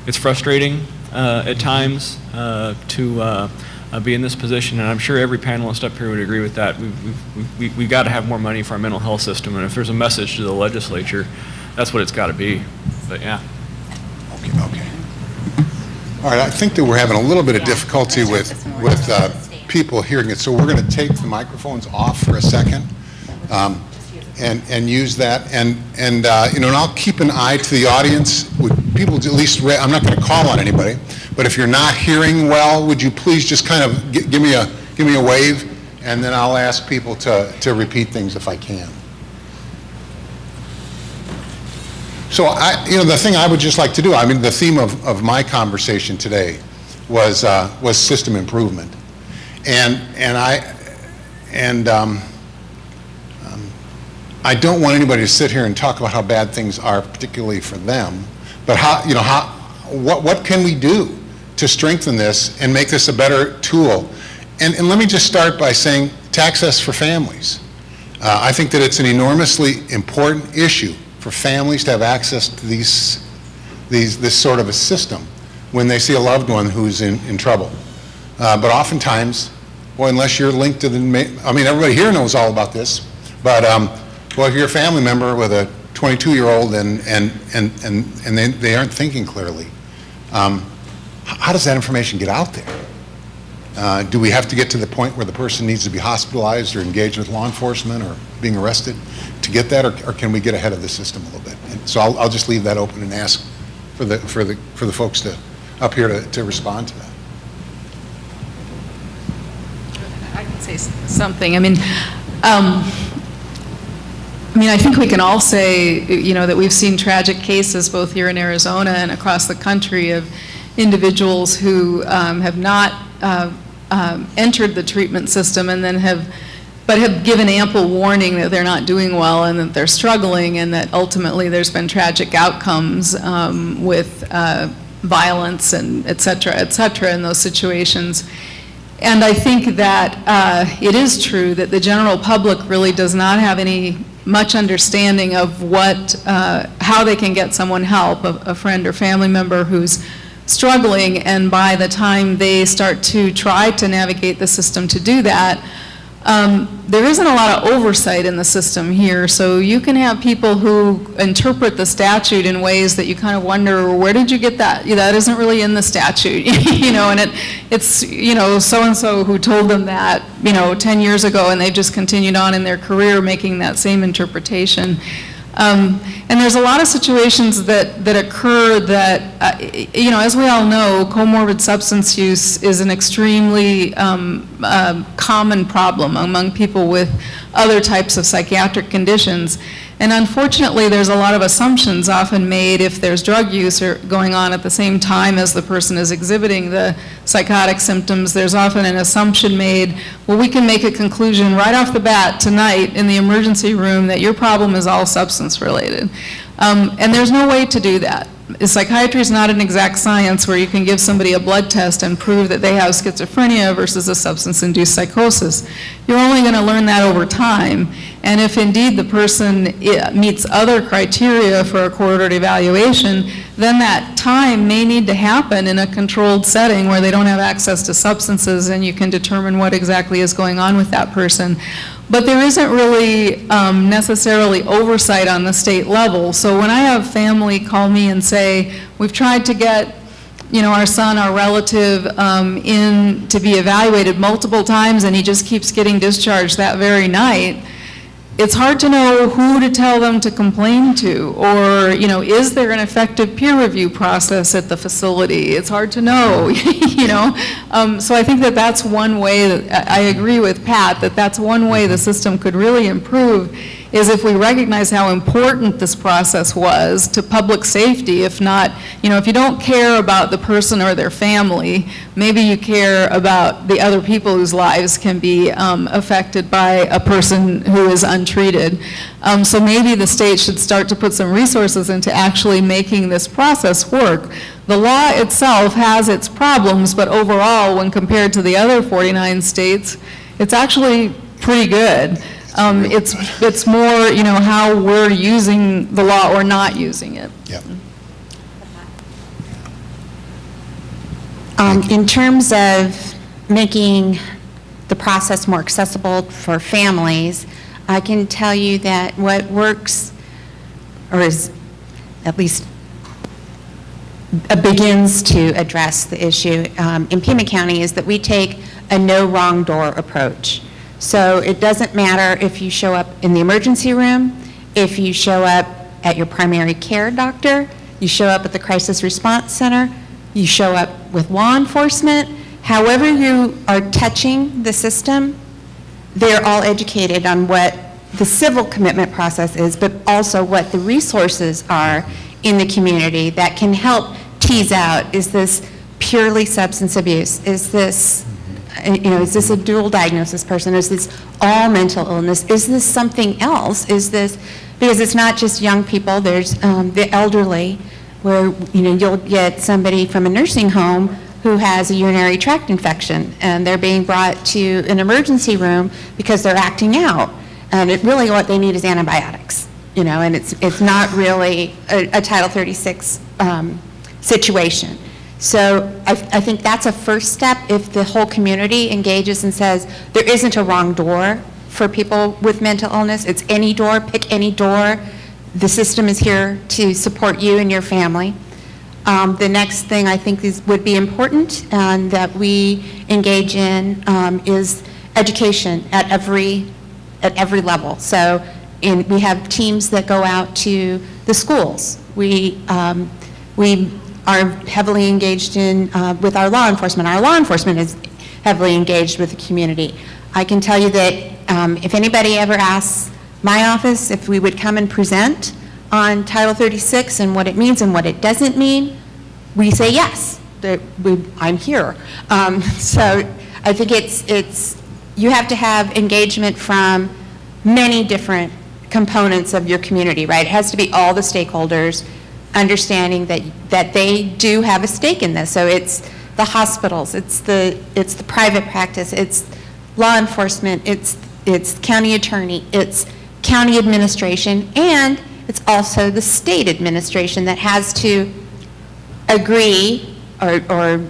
It's frustrating at times to be in this position, and I'm sure every panelist up here would agree with that. We've got to have more money for our mental health system, and if there's a message to the legislature, that's what it's got to be. But yeah. Okay. All right, I think that we're having a little bit of difficulty with people hearing it, so we're going to take the microphones off for a second and use that. And you know, and I'll keep an eye to the audience. Would people at least, I'm not going to call on anybody, but if you're not hearing well, would you please just kind of give me a wave, and then I'll ask people to repeat things if I can. So you know, the thing I would just like to do, I mean, the theme of my conversation today was system improvement, and I don't want anybody to sit here and talk about how bad things are, particularly for them, but what can we do to strengthen this and make this a better tool? And let me just start by saying access for families. I think that it's an enormously important issue for families to have access to this sort of a system when they see a loved one who's in trouble. But oftentimes, well, unless you're linked to I mean, everybody here knows all about this, but well, if you're a family member with a 22-year-old and they aren't thinking clearly, how does that information get out there? Do we have to get to the point where the person needs to be hospitalized or engaged with law enforcement or being arrested to get that, or can we get ahead of the system a little bit? And so I'll just leave that open and ask for the folks up here to respond to that. I can say something. I mean, I think we can all say, you know, that we've seen tragic cases both here in Arizona and across the country of individuals who have not entered the treatment system and then have given ample warning that they're not doing well and that they're struggling, and that ultimately there's been tragic outcomes with violence and et cetera in those situations. And I think that it is true that the general public really does not have much understanding of how they can get someone help, a friend or family member who's struggling, and by the time they start to try to navigate the system to do that, there isn't a lot of oversight in the system here. So you can have people who interpret the statute in ways that you kind of wonder, where did you get that? That isn't really in the statute, you know, and it's, you know, so-and-so who told them that, you know, 10 years ago, and they just continued on in their career making that same interpretation. And there's a lot of situations that occur that, you know, as we all know, comorbid substance use is an extremely common problem among people with other types of psychiatric conditions. And unfortunately, there's a lot of assumptions often made if there's drug use going on at the same time as the person is exhibiting the psychotic symptoms. There's often an assumption made, well, we can make a conclusion right off the bat tonight in the emergency room that your problem is all substance related. And there's no way to do that. Psychiatry is not an exact science where you can give somebody a blood test and prove that they have schizophrenia versus a substance-induced psychosis. You're only going to learn that over time. And if indeed the person meets other criteria for a coordinated evaluation, then that time may need to happen in a controlled setting where they don't have access to substances and you can determine what exactly is going on with that person. But there isn't really necessarily oversight on the state level. So when I have family call me and say, we've tried to get our son, our relative, in to be evaluated multiple times and he just keeps getting discharged that very night, it's hard to know who to tell them to complain to, or, is there an effective peer review process at the facility? It's hard to know, So I think that that's one way that I agree with Pat, that that's one way the system could really improve, is if we recognize how important this process was to public safety. If not, if you don't care about the person or their family, maybe you care about the other people whose lives can be affected by a person who is untreated. So maybe the state should start to put some resources into actually making this process work. The law itself has its problems, but overall, when compared to the other 49 states, it's actually pretty good. It's more, how we're using the law or not using it. Yep. In terms of making the process more accessible for families, I can tell you that what works, or is at least begins to address the issue in Pima County, is that we take a no wrong door approach. So it doesn't matter if you show up in the emergency room, if you show up at your primary care doctor, you show up at the crisis response center, you show up with law enforcement, however you are touching the system, they're all educated on what the civil commitment process is, but also what the resources are in the community that can help tease out, is this purely substance abuse? Is this is this a dual diagnosis person? Is this all mental illness? Is this something else? Is this, because it's not just young people, there's the elderly, where you'll get somebody from a nursing home who has a urinary tract infection and they're being brought to an emergency room because they're acting out. And really what they need is antibiotics, and it's not really a Title 36 situation. So I think that's a first step. If the whole community engages and says there isn't a wrong door for people with mental illness, it's any door, pick any door. The system is here to support you and your family. The next thing I think would be important and that we engage in is education at every level. So we have teams that go out to the schools. We are heavily engaged with our law enforcement. Our law enforcement is heavily engaged with the community. I can tell you that if anybody ever asks my office if we would come and present on Title 36 and what it means and what it doesn't mean, we say yes, I'm here. So I think you have to have engagement from many different components of your community, right? It has to be all the stakeholders understanding that they do have a stake in this. So it's the hospitals, it's the private practice, it's law enforcement, it's county attorney, it's county administration, and it's also the state administration that has to agree, or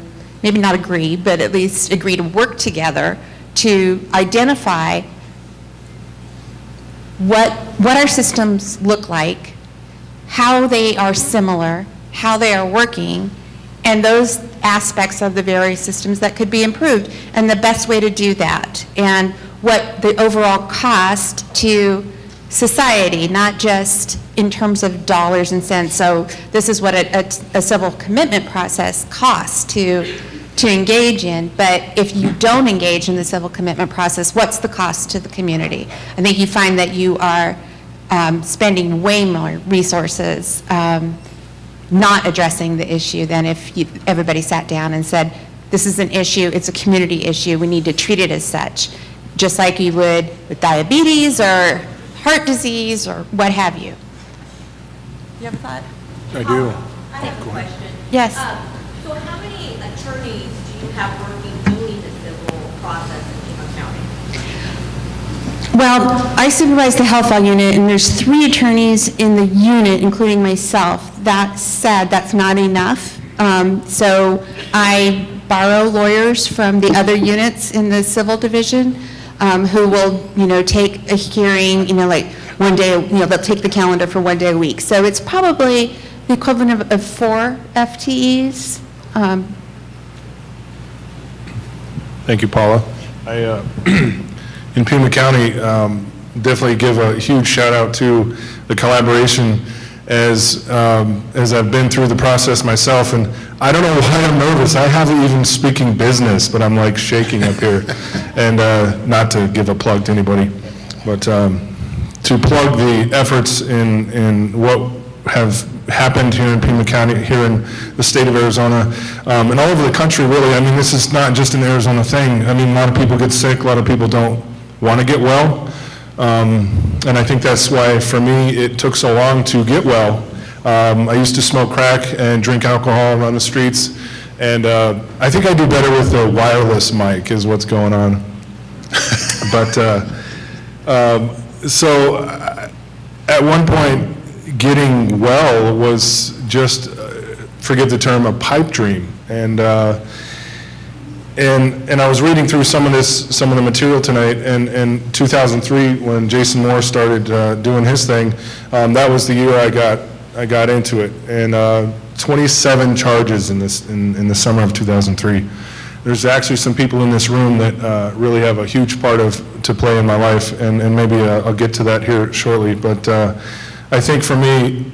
maybe not agree, but at least agree to work together to identify what our systems look like, how they are similar, how they are working, and those aspects of the various systems that could be improved, and the best way to do that, and what the overall cost to society, not just in terms of dollars and cents. So this is what a civil commitment process costs to engage in, but if you don't engage in the civil commitment process, what's the cost to the community? I think you find that you are spending way more resources not addressing the issue than if everybody sat down and said, this is an issue, it's a community issue, we need to treat it as such, just like you would with diabetes or heart disease or what have you. You have a thought? I do. I have a question. Yes. So how many attorneys do you have working doing the civil process in Pima County? Well, I supervise the health law unit, and there's 3 attorneys in the unit, including myself. That said, that's not enough. So I borrow lawyers from the other units in the civil division who will, take a hearing, like one day, they'll take the calendar for one day a week. So it's probably the equivalent of 4 FTEs. Thank you, Paula. In Pima County, definitely give a huge shout out to the collaboration as I've been through the process myself, and I don't know why I'm nervous. I haven't even speaking business, but I'm like shaking up here. And not to give a plug to anybody, but to plug the efforts in what have happened here in Pima County, here in the state of Arizona, and all over the country, really. I mean, this is not just an Arizona thing. I mean, a lot of people get sick, a lot of people don't want to get well, and I think that's why, for me, it took so long to get well. I used to smoke crack and drink alcohol around the streets, and I think I do better with a wireless mic is what's going on. But, so at one point, getting well was just, forgive the term, a pipe dream. And I was reading through some of the material tonight, and in 2003, when Jason Moore started doing his thing, that was the year I got into it, and 27 charges in the summer of 2003. There's actually some people in this room that really have a huge part to play in my life, and maybe I'll get to that here shortly. But I think for me,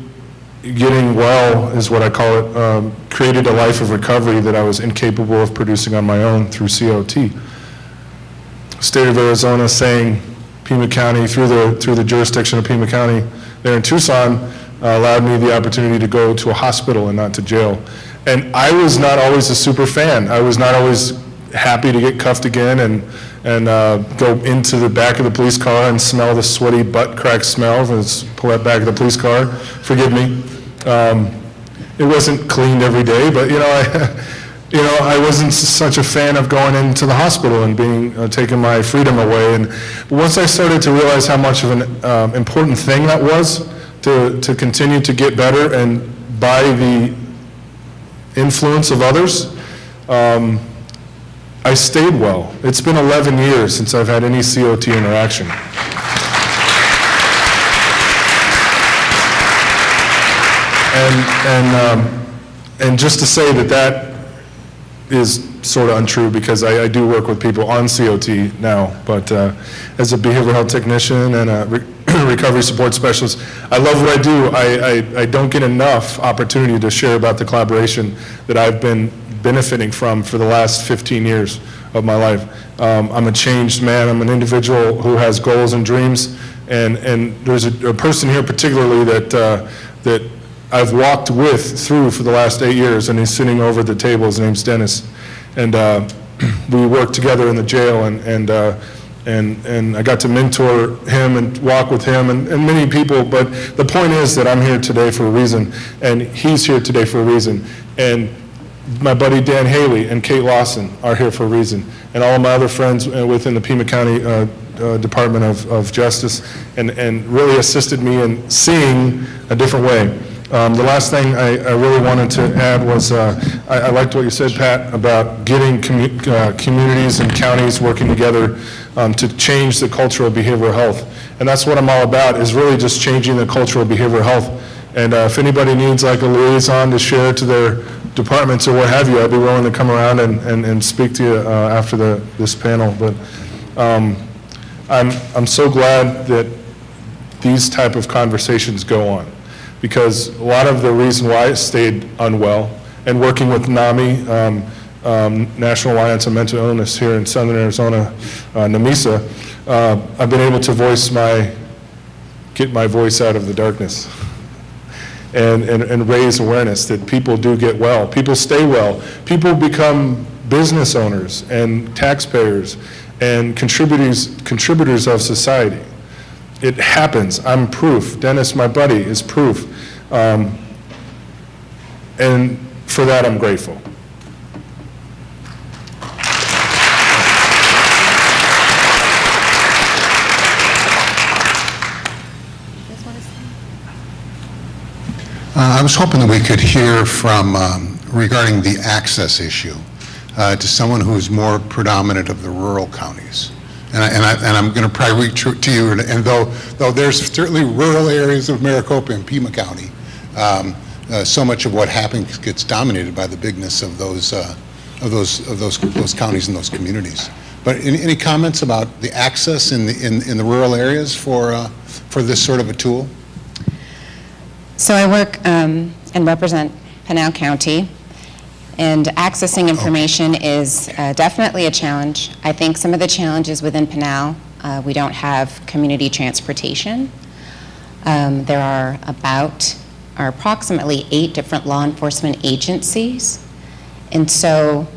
getting well is what I call it, created a life of recovery that I was incapable of producing on my own through COT. State of Arizona saying Pima County, through the jurisdiction of Pima County there in Tucson, allowed me the opportunity to go to a hospital and not to jail. And I was not always a super fan. I was not always happy to get cuffed again and go into the back of the police car and smell the sweaty butt crack smell. Let's pull that back of the police car. Forgive me. It wasn't cleaned every day, but I wasn't such a fan of going into the hospital and being taking my freedom away. And once I started to realize how much of an important thing that was to continue to get better, and by the influence of others, I stayed well. It's been 11 years since I've had any COT interaction. And just to say that is sort of untrue, because I do work with people on COT now, but as a behavioral health technician and a recovery support specialist, I love what I do. I don't get enough opportunity to share about the collaboration that I've been benefiting from for the last 15 years of my life. I'm a changed man. I'm an individual who has goals and dreams, and there's a person here particularly that I've walked with through for the last 8 years, and he's sitting over at the table. His name's Dennis, and we worked together in the jail, and I got to mentor him and walk with him and many people. But the point is that I'm here today for a reason, and he's here today for a reason, and my buddy Dan Haley and Kate Lawson are here for a reason, and all of my other friends within the Pima County Department of Justice, and really assisted me in seeing a different way. The last thing I really wanted to add was I liked what you said, Pat, about getting communities and counties working together to change the culture of behavioral health. And that's what I'm all about, is really just changing the culture of behavioral health. And if anybody needs like a liaison to share to their departments or what have you, I'd be willing to come around and speak to you after this panel. But I'm so glad that these type of conversations go on, because a lot of the reason why I stayed unwell, and working with NAMI, National Alliance on Mental Illness here in Southern Arizona, NAMISA, I've been able to voice my get my voice out of the darkness and raise awareness that people do get well. People stay well. People become business owners and taxpayers and contributors of society. It happens. I'm proof. Dennis, my buddy, is proof. And for that, I'm grateful. I was hoping that we could hear from, regarding the access issue, to someone who is more predominant of the rural counties. And I'm going to probably reach to you, and though there's certainly rural areas of Maricopa and Pima County, so much of what happens gets dominated by the bigness of those counties and those communities. But any comments about the access in the rural areas for this sort of a tool? So I work and represent Pinal County, and accessing information is definitely a challenge. I think some of the challenges within Pinal, we don't have community transportation. There are approximately 8 different law enforcement agencies, and so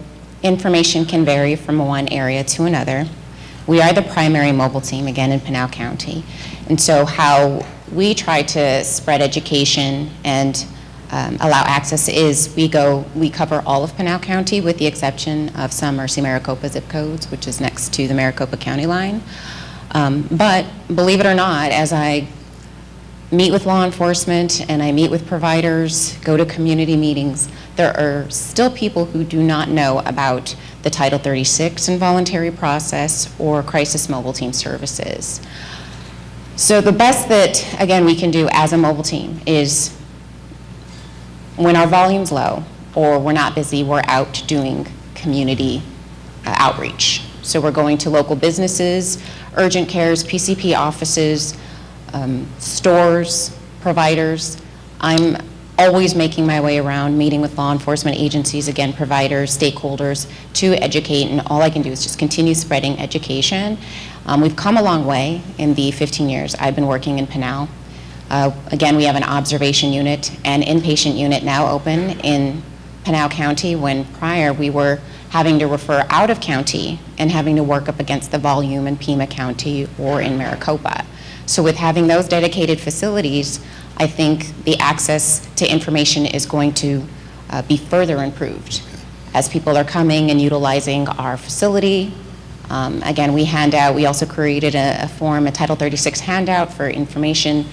information can vary from one area to another. We are the primary mobile team, again, in Pinal County, and so how we try to spread education and allow access is we cover all of Pinal County with the exception of some Mercy-Maricopa zip codes, which is next to the Maricopa County line. But believe it or not, as I meet with law enforcement and I meet with providers, go to community meetings, there are still people who do not know about the Title 36 involuntary process or crisis mobile team services. So the best that, again, we can do as a mobile team is when our volume's low or we're not busy, we're out doing community outreach. So we're going to local businesses, urgent cares, PCP offices, stores, providers. I'm always making my way around, meeting with law enforcement agencies, again, providers, stakeholders, to educate, and all I can do is just continue spreading education. We've come a long way in the 15 years I've been working in Pinal. Again, we have an observation unit and inpatient unit now open in Pinal County, when prior we were having to refer out of county and having to work up against the volume in Pima County or in Maricopa. So with having those dedicated facilities, I think the access to information is going to be further improved as people are coming and utilizing our facility. Again, we also created a form, a Title 36 handout for information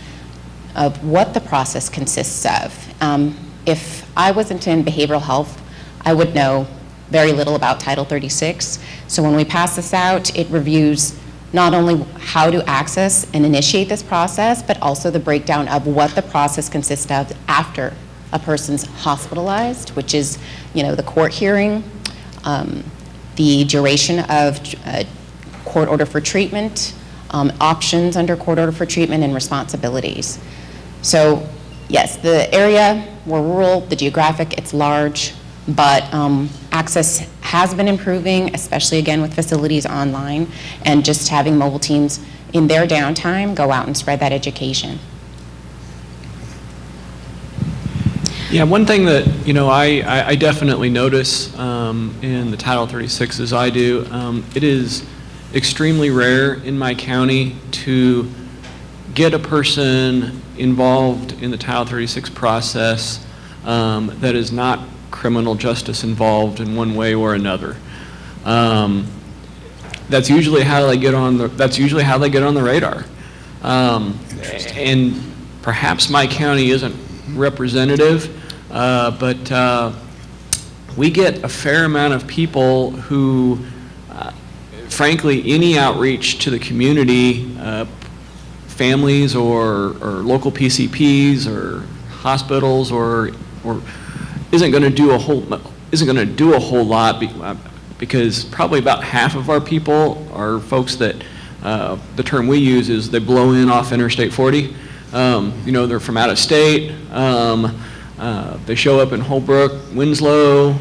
of what the process consists of. If I wasn't in behavioral health, I would know very little about Title 36. So when we pass this out, it reviews not only how to access and initiate this process, but also the breakdown of what the process consists of after a person's hospitalized, which is, the court hearing, the duration of court order for treatment, options under court order for treatment, and responsibilities. So yes, the area, we're rural, the geographic, it's large, but access has been improving, especially again with facilities online, and just having mobile teams in their downtime go out and spread that education. Yeah, one thing that I definitely notice in the Title 36 as I do, it is extremely rare in my county to get a person involved in the Title 36 process that is not criminal justice involved in one way or another. That's usually how they get on the radar. And perhaps my county isn't representative, but we get a fair amount of people who, frankly, any outreach to the community, families or local PCPs or hospitals or isn't going to do a whole lot because probably about half of our people are folks that the term we use is they blow in off Interstate 40. They're from out of state. They show up in Holbrook, Winslow,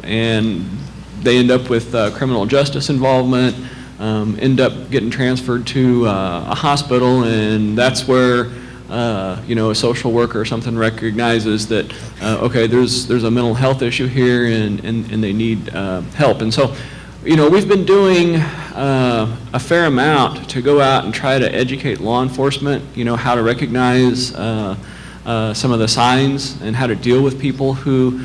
and they end up with criminal justice involvement. end up getting transferred to a hospital, and that's where a social worker or something recognizes that, okay, there's a mental health issue here, and they need help. And so, we've been doing a fair amount to go out and try to educate law enforcement, how to recognize some of the signs and how to deal with people who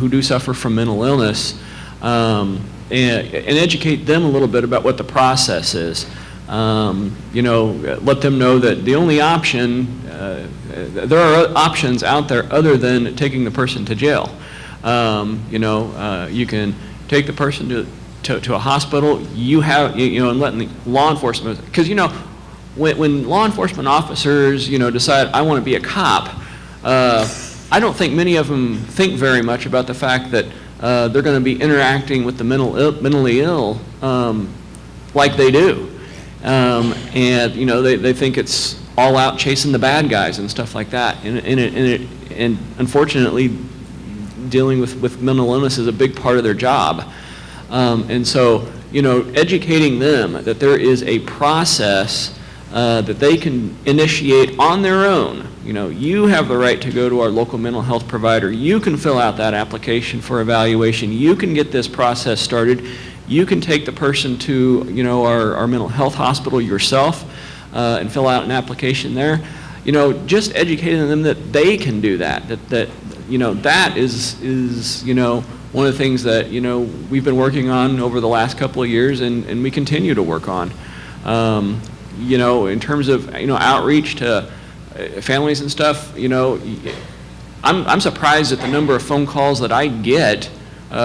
do suffer from mental illness, and educate them a little bit about what the process is. Let them know that the only option, there are options out there other than taking the person to jail. You can take the person to a hospital. And letting the law enforcement, because when law enforcement officers decide I want to be a cop, I don't think many of them think very much about the fact that they're going to be interacting with the mentally ill like they do. And they think it's all out chasing the bad guys and stuff like that. And unfortunately, dealing with mental illness is a big part of their job. And so, educating them that there is a process that they can initiate on their own. You have the right to go to our local mental health provider. You can fill out that application for evaluation. You can get this process started. You can take the person to, our mental health hospital yourself and fill out an application there. Just educating them that they can do that. That is one of the things that, we've been working on over the last couple of years, and we continue to work on. In terms of, outreach to families and stuff, I'm surprised at the number of phone calls that I get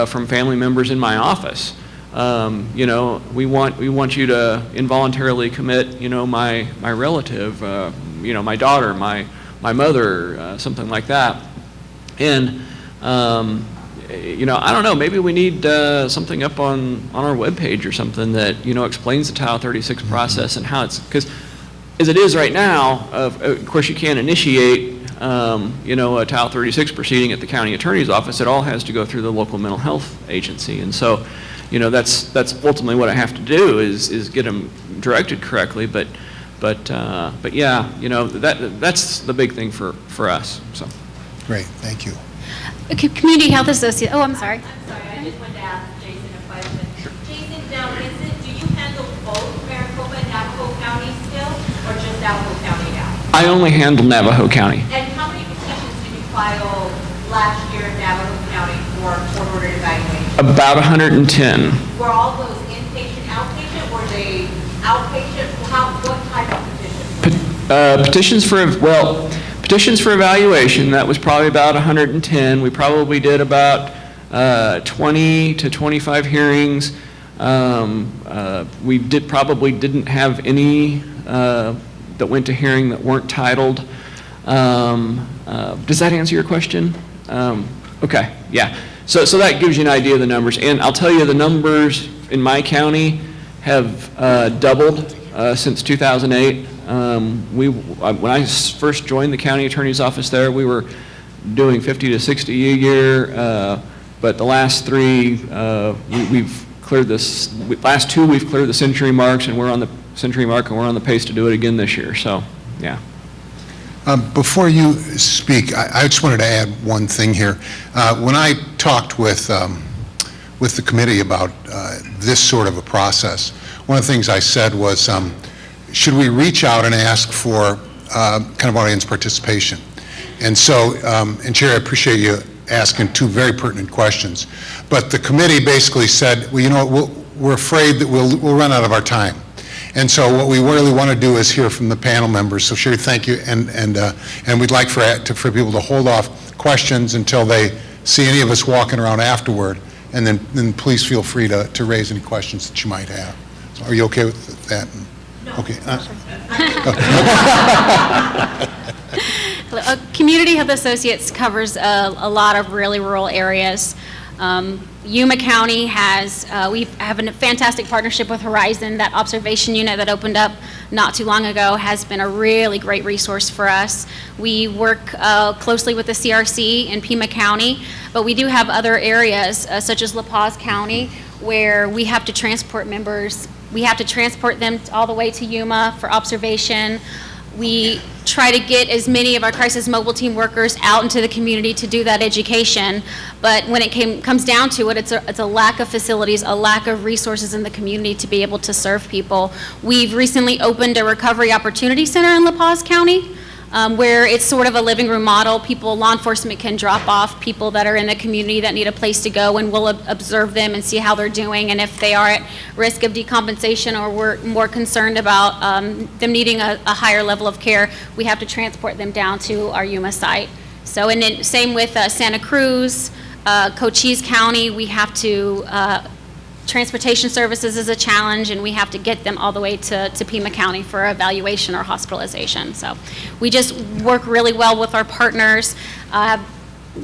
from family members in my office. We want you to involuntarily commit, my relative, my daughter, my mother, something like that. And, I don't know, maybe we need something up on our webpage or something that, explains the Title 36 process and how it's, because as it is right now, of course you can't initiate, a Title 36 proceeding at the county attorney's office. It all has to go through the local mental health agency. And so, that's ultimately what I have to do is get them directed correctly. But yeah, that's the big thing for us. So. Great, thank you. Community Health Associate, I'm sorry. I'm sorry, I just wanted to ask Jason a question. Sure. Jason, now, do you handle both Maricopa and Navajo County still, or just Navajo County now? I only handle Navajo County. And how many petitions did you file last year in Navajo County for court-ordered evaluation? About 110. Were all those inpatient, outpatient, or they outpatient? What type of petitions? Petitions for evaluation, that was probably about 110. We probably did about 20 to 25 hearings. We probably didn't have any that went to hearing that weren't titled. Does that answer your question? Okay, yeah. So that gives you an idea of the numbers. And I'll tell you, the numbers in my county have doubled since 2008. When I first joined the county attorney's office there, we were doing 50 to 60 a year, but the last three, we've cleared this. Last two, we've cleared the century marks, and we're on the century mark, and we're on the pace to do it again this year. So, yeah. Before you speak, I just wanted to add one thing here. When I talked with the committee about this sort of a process, one of the things I said was, should we reach out and ask for kind of audience participation? And so, and Chair, I appreciate you asking two very pertinent questions. But the committee basically said, well, we're afraid that we'll run out of our time. And so what we really want to do is hear from the panel members. So Sherry, thank you. And we'd like for people to hold off questions until they see any of us walking around afterward. And then please feel free to raise any questions that you might have. So are you okay with that? Okay. Community Health Associates covers a lot of really rural areas. Yuma County we have a fantastic partnership with Horizon. That observation unit that opened up not too long ago has been a really great resource for us. We work closely with the CRC in Pima County, but we do have other areas such as La Paz County where we have to transport members We have to transport them all the way to Yuma for observation. We try to get as many of our crisis mobile team workers out into the community to do that education, but when it comes down to it, it's a lack of facilities, a lack of resources in the community to be able to serve people. We've recently opened a recovery opportunity center in La Paz County, where it's sort of a living room model. Law enforcement can drop off people that are in the community that need a place to go, and we'll observe them and see how they're doing, and if they are at risk of decompensation or we're more concerned about them needing a higher level of care, we have to transport them down to our Yuma site. So, and then same with Santa Cruz, Cochise County, we have to transportation services is a challenge, and we have to get them all the way to Pima County for evaluation or hospitalization. So we just work really well with our partners,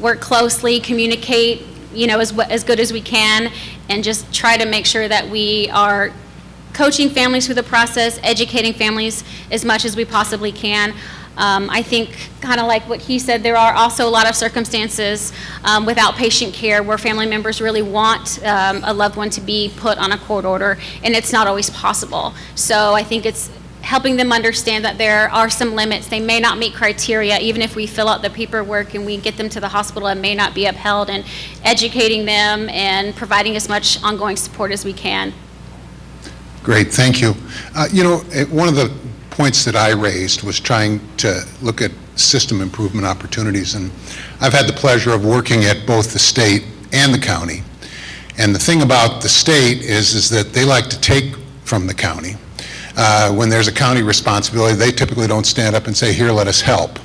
work closely, communicate, as good as we can, and just try to make sure that we are coaching families through the process, educating families as much as we possibly can. I think, kind of like what he said, there are also a lot of circumstances with outpatient care where family members really want a loved one to be put on a court order, and it's not always possible. So I think it's helping them understand that there are some limits. They may not meet criteria, even if we fill out the paperwork and we get them to the hospital, it may not be upheld, and educating them and providing as much ongoing support as we can. Great, thank you. One of the points that I raised was trying to look at system improvement opportunities, and I've had the pleasure of working at both the state and the county. And the thing about the state is that they like to take from the county. When there's a county responsibility, they typically don't stand up and say, here, let us help.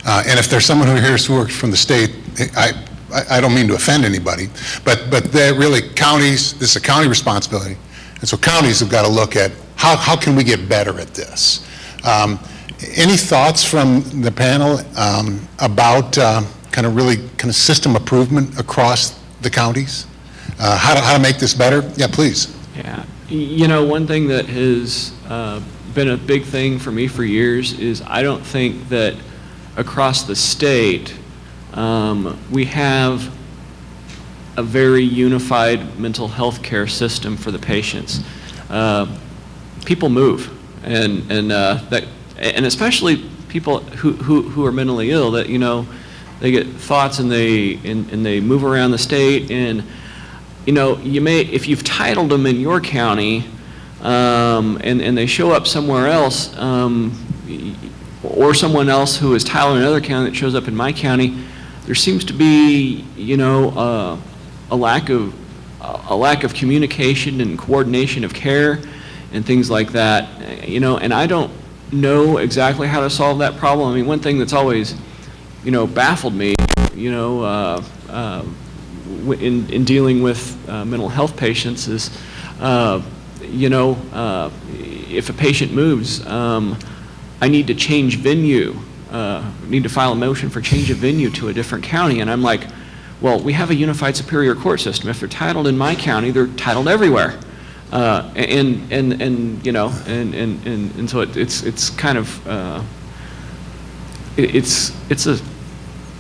And if there's someone who hears who works from the state, I don't mean to offend anybody, but they're really counties, this is a county responsibility. And so counties have got to look at how can we get better at this? Any thoughts from the panel about kind of system improvement across the counties? How to make this better? Yeah, please. Yeah, one thing that has been a big thing for me for years is I don't think that across the state we have a very unified mental health care system for the patients. People move, and especially people who are mentally ill, that they get thoughts and they move around the state, and you may, if you've titled them in your county and they show up somewhere else, or someone else who is titled in another county that shows up in my county, there seems to be a lack of communication and coordination of care and things like that, and I don't know exactly how to solve that problem. I mean, one thing that's always, baffled me, in dealing with mental health patients is, if a patient moves, I need to change venue, need to file a motion for change of venue to a different county, and I'm like, well, we have a unified superior court system. If they're titled in my county, they're titled everywhere. And so it's kind of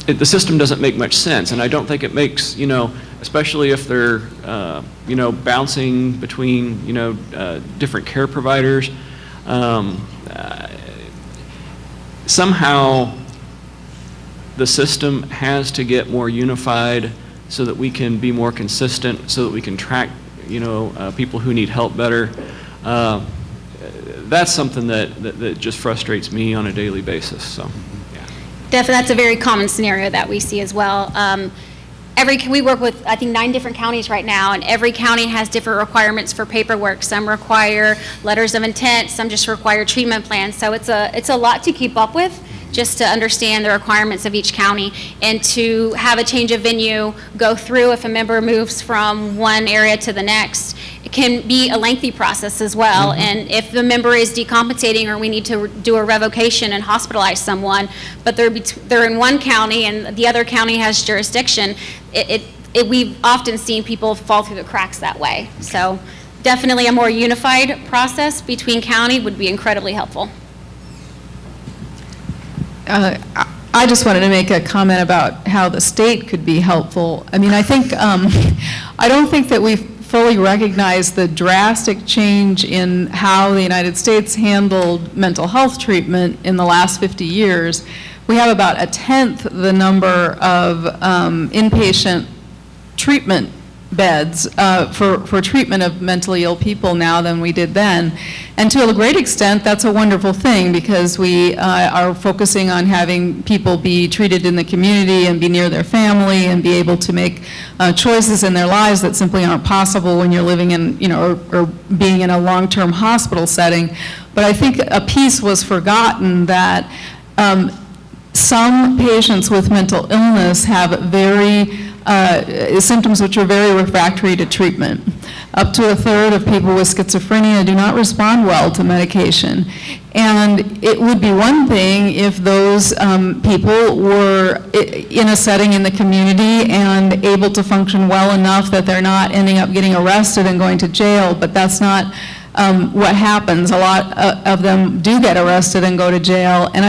the system doesn't make much sense, and I don't think it makes, especially if they're bouncing between different care providers. Somehow the system has to get more unified so that we can be more consistent, so that we can track people who need help better. That's something that just frustrates me on a daily basis. So, yeah. Definitely, that's a very common scenario that we see as well. We work with, I think, 9 different counties right now, and every county has different requirements for paperwork. Some require letters of intent, some just require treatment plans. So it's a lot to keep up with, just to understand the requirements of each county, and to have a change of venue go through if a member moves from one area to the next. It can be a lengthy process as well, and if the member is decompensating or we need to do a revocation and hospitalize someone, but they're in one county and the other county has jurisdiction, we've often seen people fall through the cracks that way. So definitely a more unified process between county would be incredibly helpful. I just wanted to make a comment about how the state could be helpful. I mean, I think, I don't think that we fully recognize the drastic change in how the United States handled mental health treatment in the last 50 years. We have about a tenth the number of inpatient treatment beds for treatment of mentally ill people now than we did then. And to a great extent, that's a wonderful thing because we are focusing on having people be treated in the community and be near their family and be able to make choices in their lives that simply aren't possible when you're living in, or being in a long-term hospital setting. But I think a piece was forgotten that some patients with mental illness have symptoms which are very refractory to treatment. Up to a third of people with schizophrenia do not respond well to medication. And it would be one thing if those people were in a setting in the community and able to function well enough that they're not ending up getting arrested and going to jail, but that's not what happens. A lot of them do get arrested and go to jail. And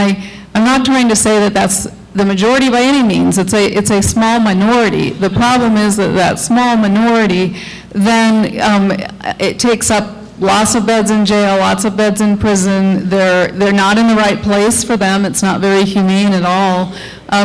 I'm not trying to say that that's the majority by any means. It's a small minority. The problem is that small minority then it takes up lots of beds in jail, lots of beds in prison. They're not in the right place for them. It's not very humane at all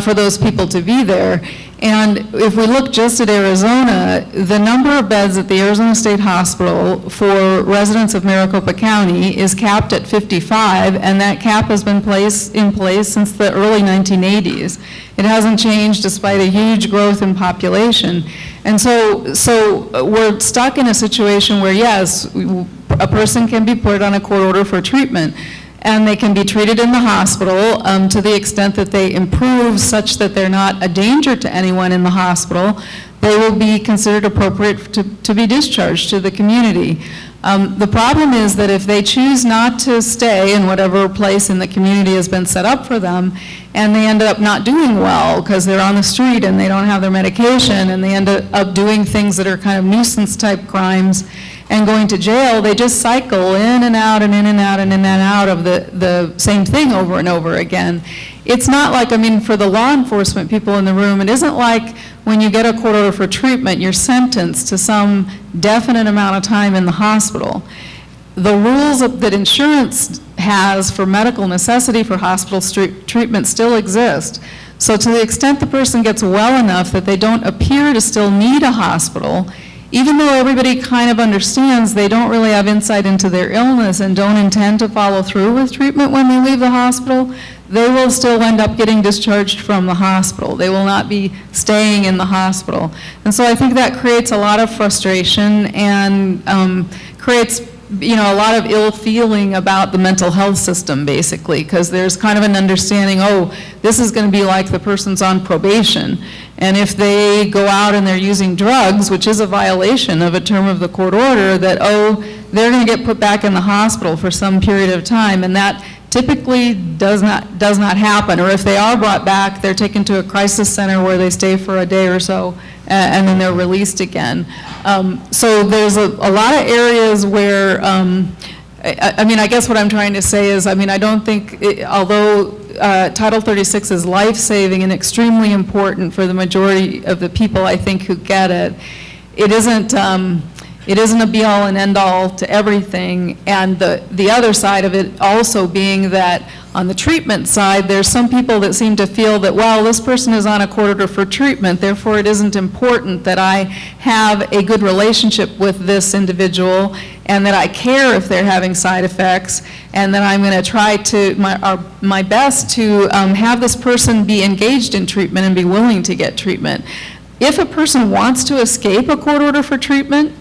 for those people to be there. And if we look just at Arizona, the number of beds at the Arizona State Hospital for residents of Maricopa County is capped at 55, and that cap has been in place since the early 1980s. It hasn't changed despite a huge growth in population. And so we're stuck in a situation where, yes, a person can be put on a court order for treatment, and they can be treated in the hospital to the extent that they improve such that they're not a danger to anyone in the hospital. They will be considered appropriate to be discharged to the community. The problem is that if they choose not to stay in whatever place in the community has been set up for them, and they end up not doing well because they're on the street and they don't have their medication, and they end up doing things that are kind of nuisance type crimes and going to jail, they just cycle in and out and in and out and in and out of the same thing over and over again. It's not like, for the law enforcement people in the room, it isn't like when you get a court order for treatment, you're sentenced to some definite amount of time in the hospital. The rules that insurance has for medical necessity for hospital treatment still exist. So to the extent the person gets well enough that they don't appear to still need a hospital, even though everybody kind of understands they don't really have insight into their illness and don't intend to follow through with treatment when they leave the hospital, they will still end up getting discharged from the hospital. They will not be staying in the hospital. And so I think that creates a lot of frustration and creates a lot of ill feeling about the mental health system, basically, because there's kind of an understanding, this is going to be like the person's on probation. And if they go out and they're using drugs, which is a violation of a term of the court order, that, they're going to get put back in the hospital for some period of time. And that typically does not happen. Or if they are brought back, they're taken to a crisis center where they stay for a day or so, and then they're released again. So there's a lot of areas where, I guess what I'm trying to say is, I don't think, although Title 36 is life-saving and extremely important for the majority of the people, I think, who get it, it isn't a be-all and end-all to everything. And the other side of it also being that on the treatment side, there's some people that seem to feel that, well, this person is on a court order for treatment, therefore it isn't important that I have a good relationship with this individual and that I care if they're having side effects, and that I'm going to try to my best to have this person be engaged in treatment and be willing to get treatment. If a person wants to escape a court order for treatment,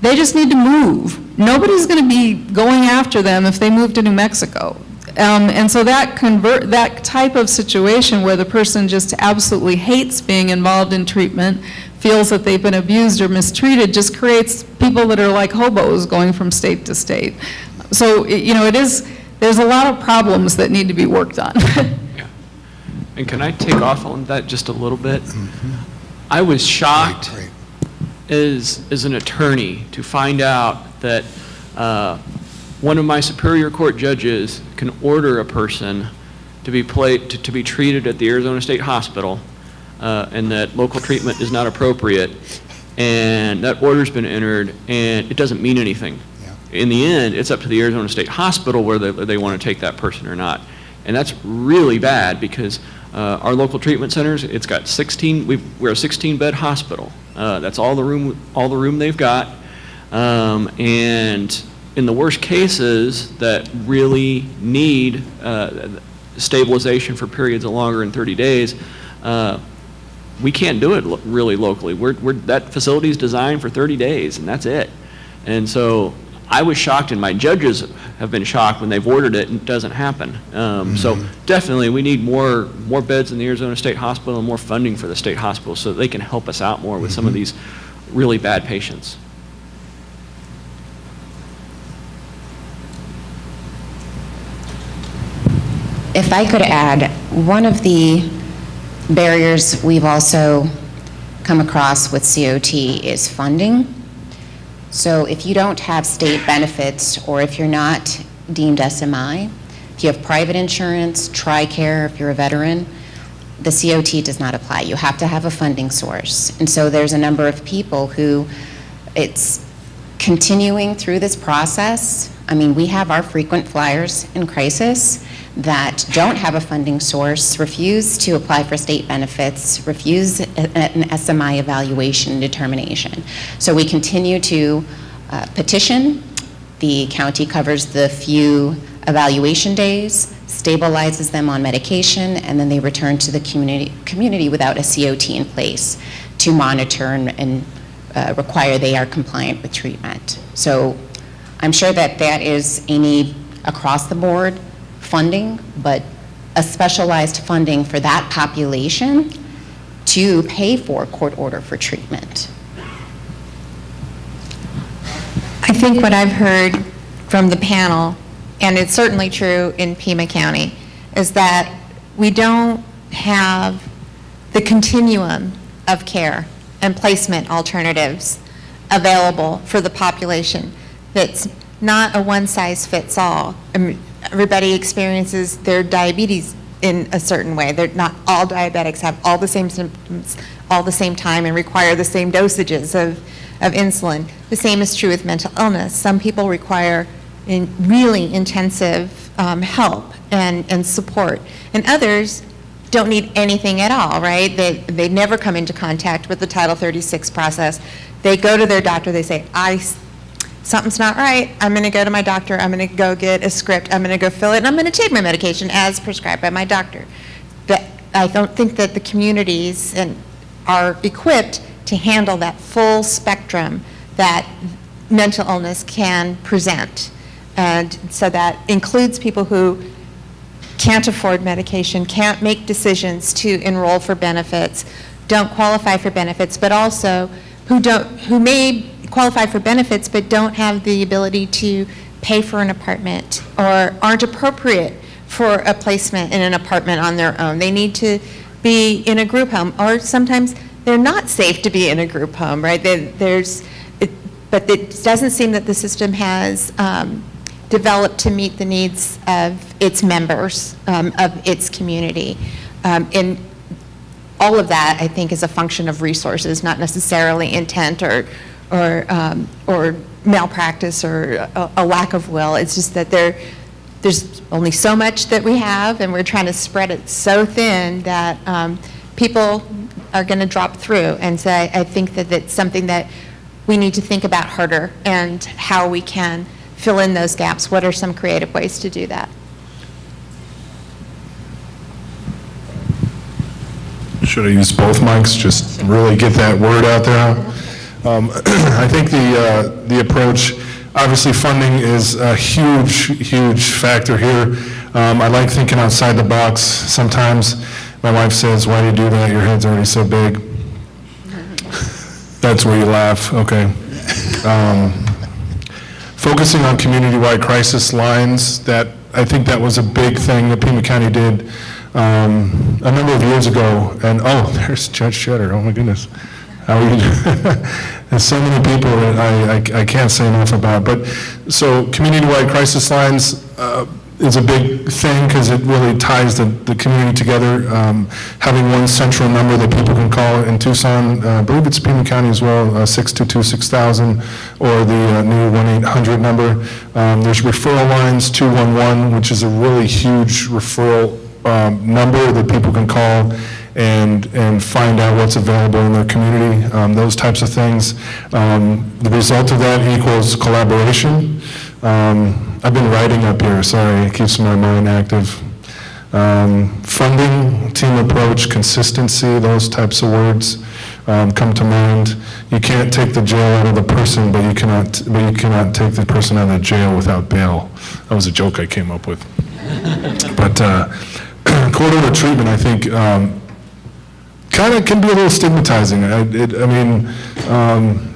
they just need to move. Nobody's going to be going after them if they move to New Mexico. And so that type of situation where the person just absolutely hates being involved in treatment, feels that they've been abused or mistreated, just creates people that are like hobos going from state to state. So, there's a lot of problems that need to be worked on. Yeah. And can I take off on that just a little bit? Mm-hmm. I was shocked as an attorney to find out that one of my Superior Court judges can order a person to be treated at the Arizona State Hospital, and that local treatment is not appropriate. and that order's been entered, and it doesn't mean anything. In the end, it's up to the Arizona State Hospital whether they want to take that person or not. And that's really bad because our local treatment centers, it's got 16, we're a 16-bed hospital. That's all the room they've got. And in the worst cases that really need stabilization for periods of longer than 30 days, we can't do it really locally. That facility is designed for 30 days, and that's it. And so I was shocked, and my judges have been shocked when they've ordered it and it doesn't happen. So definitely we need more beds in the Arizona State Hospital and more funding for the state hospital so that they can help us out more with some of these really bad patients. If I could add, one of the barriers we've also come across with COT is funding. So if you don't have state benefits, or if you're not deemed SMI, if you have private insurance, TRICARE, if you're a veteran, the COT does not apply. You have to have a funding source. And so there's a number of people who it's continuing through this process. I mean, we have our frequent flyers in crisis that don't have a funding source, refuse to apply for state benefits, refuse an SMI evaluation determination. So we continue to petition. The county covers the few evaluation days, stabilizes them on medication, and then they return to the community without a COT in place to monitor and require they are compliant with treatment. So I'm sure that is a need across the board, funding, but a specialized funding for that population to pay for court order for treatment. I think what I've heard from the panel, and it's certainly true in Pima County, is that we don't have the continuum of care and placement alternatives available for the population. That's not a one-size-fits-all. Everybody experiences their diabetes in a certain way. They're not all diabetics have all the same symptoms all the same time and require the same dosages of insulin. The same is true with mental illness. Some people require really intensive help and support, and others don't need anything at all, right? They never come into contact with the Title 36 process. They go to their doctor, they say, something's not right, I'm going to go to my doctor, I'm going to go get a script, I'm going to go fill it, and I'm going to take my medication as prescribed by my doctor. I don't think that the communities are equipped to handle that full spectrum that mental illness can present. And so that includes people who can't afford medication, can't make decisions to enroll for benefits, don't qualify for benefits, but also who may qualify for benefits but don't have the ability to pay for an apartment or aren't appropriate for a placement in an apartment on their own. They need to be in a group home, or sometimes they're not safe to be in a group home, right? But it doesn't seem that the system has developed to meet the needs of its members, of its community. And all of that, I think, is a function of resources, not necessarily intent or malpractice or a lack of will. It's just that there's only so much that we have, and we're trying to spread it so thin that people are going to drop through. And so I think that it's something that we need to think about harder and how we can fill in those gaps. What are some creative ways to do that? Should I use both mics, just really get that word out there? I think the approach, obviously funding is a huge factor here. I like thinking outside the box. Sometimes my wife says, "Why do you do that? Your head's already so big." That's where you laugh, okay. Focusing on community-wide crisis lines, I think that was a big thing that Pima County did a number of years ago. And there's Judge Shutter, oh my goodness. How are you doing? There's so many people that I can't say enough about. But so community-wide crisis lines, is a big thing because it really ties the community together. Having one central number that people can call in Tucson, I believe it's Pima County as well, 622-6000, or the new 1-800 number. There's referral lines, 211, which is a really huge referral number that people can call and find out what's available in their community, those types of things. The result of that equals collaboration. I've been writing up here, sorry, it keeps my mind active. Funding, team approach, consistency, those types of words come to mind. You can't take the jail out of the person, but you cannot take the person out of the jail without bail. That was a joke I came up with. But court order treatment, I think, kind of can be a little stigmatizing.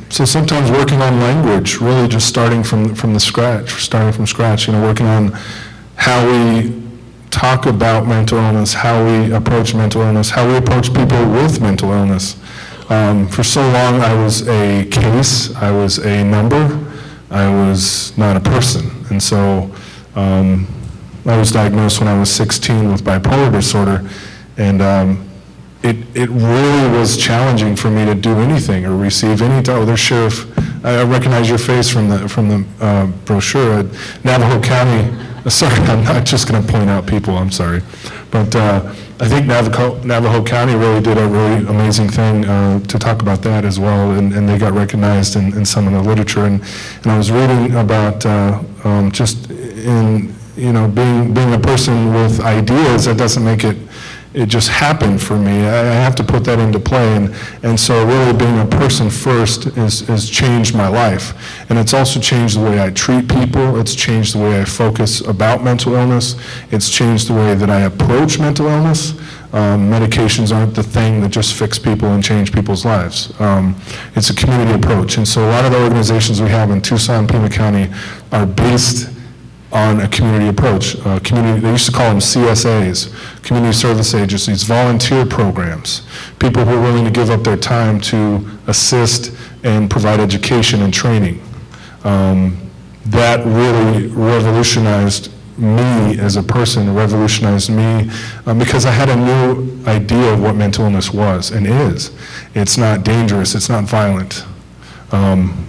So sometimes working on language, really just starting from scratch, working on how we talk about mental illness, how we approach mental illness, how we approach people with mental illness. For so long, I was a case, I was a number, I was not a person. And so I was diagnosed when I was 16 with bipolar disorder, and it really was challenging for me to do anything or receive any type. There's Sheriff, I recognize your face from the brochure at Navajo County. Sorry, I'm not just going to point out people, I'm sorry. But I think Navajo County really did a really amazing thing to talk about that as well, and they got recognized in some of the literature. And I was reading about just in, being a person with ideas, that doesn't make it just happened for me. I have to put that into play, and so really being a person first has changed my life. And it's also changed the way I treat people, it's changed the way I focus about mental illness, it's changed the way that I approach mental illness. Medications aren't the thing that just fix people and change people's lives. It's a community approach, and so a lot of the organizations we have in Tucson, Pima County are based on a community approach. They used to call them CSAs, community service agencies, volunteer programs, people who are willing to give up their time to assist and provide education and training. That really revolutionized me as a person, revolutionized me because I had a new idea of what mental illness was and is. It's not dangerous, it's not violent.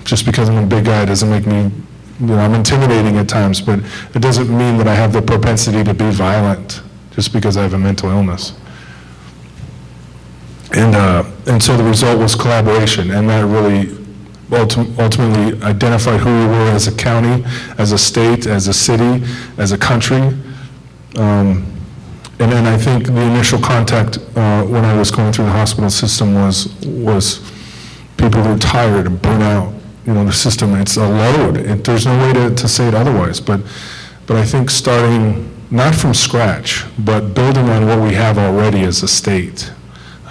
Just because I'm a big guy doesn't make me I'm intimidating at times, but it doesn't mean that I have the propensity to be violent just because I have a mental illness. And so the result was collaboration, and that really ultimately identified who we were as a county, as a state, as a city, as a country. And then I think the initial contact when I was going through the hospital system was people who were tired and burnt out. The system, it's a load. There's no way to say it otherwise. But I think starting not from scratch, but building on what we have already as a state,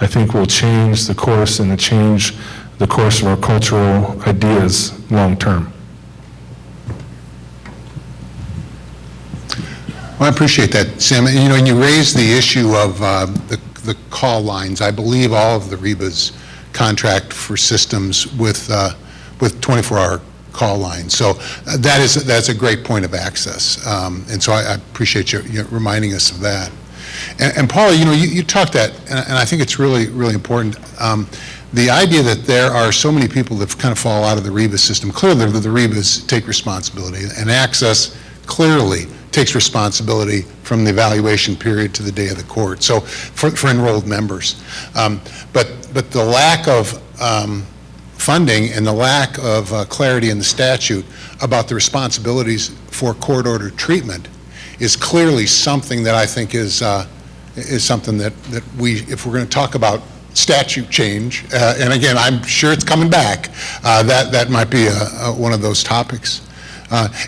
I think will change the course and change the course of our cultural ideas long term. Well, I appreciate that, Sam. And you raised the issue of the call lines. I believe all of the REBAs contract for systems with 24-hour call lines. So that's a great point of access. And so I appreciate you reminding us of that. And Paula, you talked that, and I think it's really, really important. The idea that there are so many people that kind of fall out of the REBA system, clearly the REBAs take responsibility, and access clearly takes responsibility from the evaluation period to the day of the court, so for enrolled members. But the lack of funding and the lack of clarity in the statute about the responsibilities for court-ordered treatment is clearly something that I think is something that we, if we're going to talk about statute change, and again, I'm sure it's coming back, that might be one of those topics.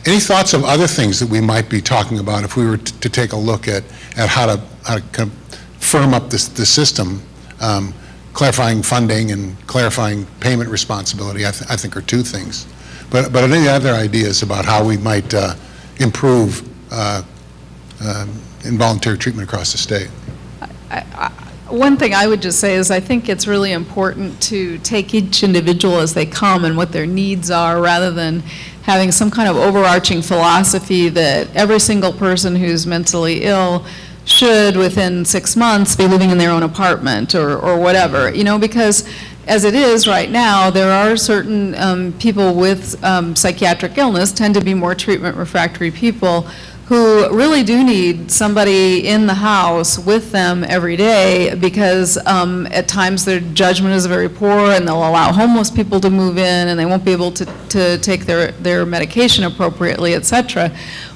Any thoughts of other things that we might be talking about if we were to take a look at how to kind of firm up the system? Clarifying funding and clarifying payment responsibility, I think, are two things. But any other ideas about how we might improve involuntary treatment across the state? One thing I would just say is I think it's really important to take each individual as they come and what their needs are, rather than having some kind of overarching philosophy that every single person who's mentally ill should, within 6 months, be living in their own apartment or whatever, because as it is right now, there are certain people with psychiatric illness tend to be more treatment refractory people who really do need somebody in the house with them every day, because at times their judgment is very poor and they'll allow homeless people to move in and they won't be able to take their medication appropriately, et cetera.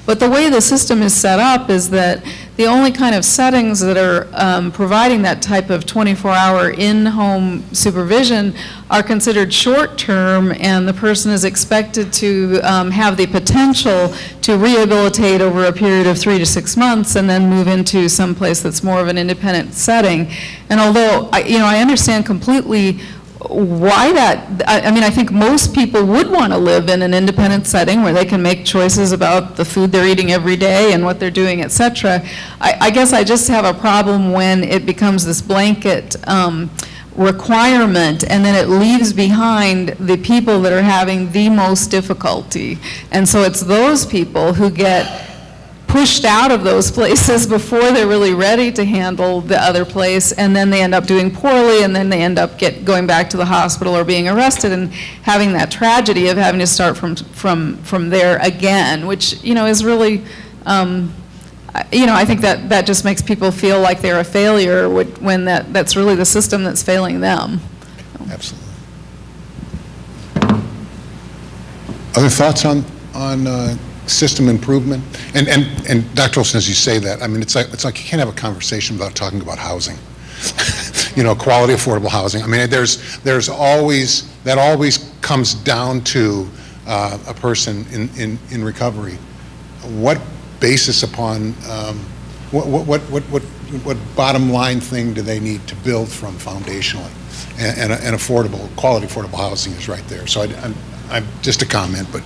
But the way the system is set up is that the only kind of settings that are providing that type of 24-hour in-home supervision are considered short-term, and the person is expected to have the potential to rehabilitate over a period of 3 to 6 months and then move into some place that's more of an independent setting. And although I understand completely why that, I think most people would want to live in an independent setting where they can make choices about the food they're eating every day and what they're doing, et cetera. I guess I just have a problem when it becomes this blanket requirement, and then it leaves behind the people that are having the most difficulty. And so it's those people who get pushed out of those places before they're really ready to handle the other place, and then they end up doing poorly, and then they end up going back to the hospital or being arrested and having that tragedy of having to start from there again, which is really, I think that just makes people feel like they're a failure when that's really the system that's failing them. Absolutely. Other thoughts on system improvement? And Dr. Olson, as you say that, it's like you can't have a conversation without talking about housing. Quality, affordable housing. There's always, that always comes down to a person in recovery. What basis upon, what bottom line thing do they need to build from foundationally? And affordable, quality affordable housing is right there. So I'm just a comment, but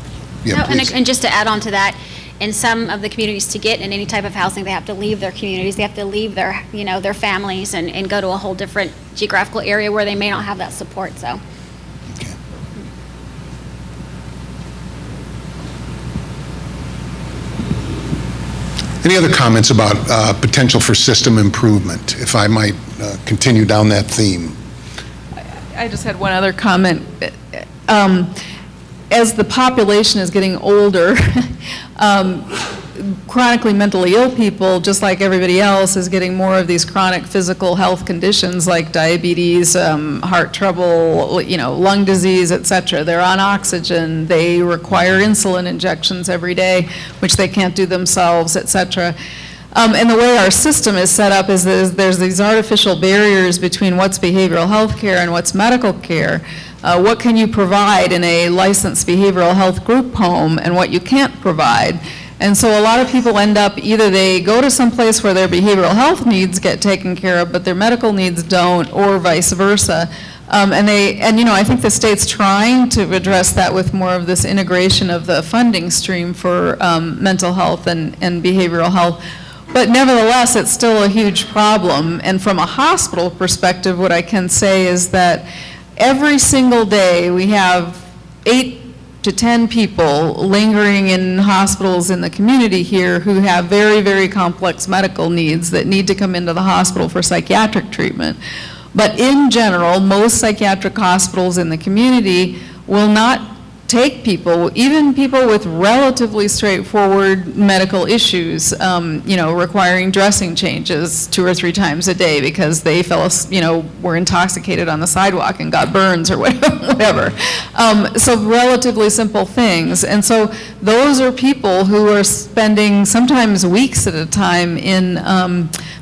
yeah, please. And just to add on to that, in some of the communities, to get in any type of housing, they have to leave their communities, they have to leave their, their families and go to a whole different geographical area where they may not have that support, so. Okay. Any other comments about potential for system improvement, if I might continue down that theme? I just had one other comment. As the population is getting older, chronically mentally ill people, just like everybody else, is getting more of these chronic physical health conditions like diabetes, heart trouble, lung disease, et cetera. They're on oxygen. They require insulin injections every day, which they can't do themselves, et cetera. And the way our system is set up is there's these artificial barriers between what's behavioral health care and what's medical care. What can you provide in a licensed behavioral health group home and what you can't provide? And so a lot of people end up, either they go to some place where their behavioral health needs get taken care of, but their medical needs don't, or vice versa. I think the state's trying to address that with more of this integration of the funding stream for mental health and behavioral health. But nevertheless, it's still a huge problem. And from a hospital perspective, what I can say is that every single day we have 8 to 10 people lingering in hospitals in the community here who have very, very complex medical needs that need to come into the hospital for psychiatric treatment. But in general, most psychiatric hospitals in the community will not take people, even people with relatively straightforward medical issues, requiring dressing changes 2 or 3 times a day because they were intoxicated on the sidewalk and got burns or whatever. So relatively simple things. And so those are people who are spending sometimes weeks at a time in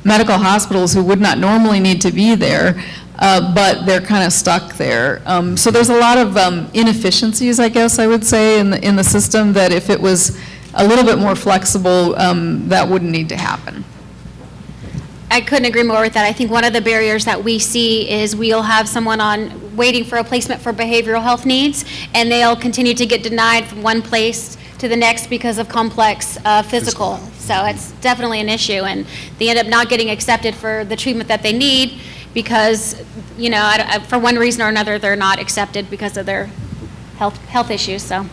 medical hospitals who would not normally need to be there. But they're kind of stuck there. So there's a lot of inefficiencies, I guess I would say, in the system that if it was a little bit more flexible, that wouldn't need to happen. I couldn't agree more with that. I think one of the barriers that we see is we'll have someone waiting for a placement for behavioral health needs, and they'll continue to get denied from one place to the next because of complex physical. So it's definitely an issue, and they end up not getting accepted for the treatment that they need because, you know, for one reason or another, they're not accepted because of their health issues. So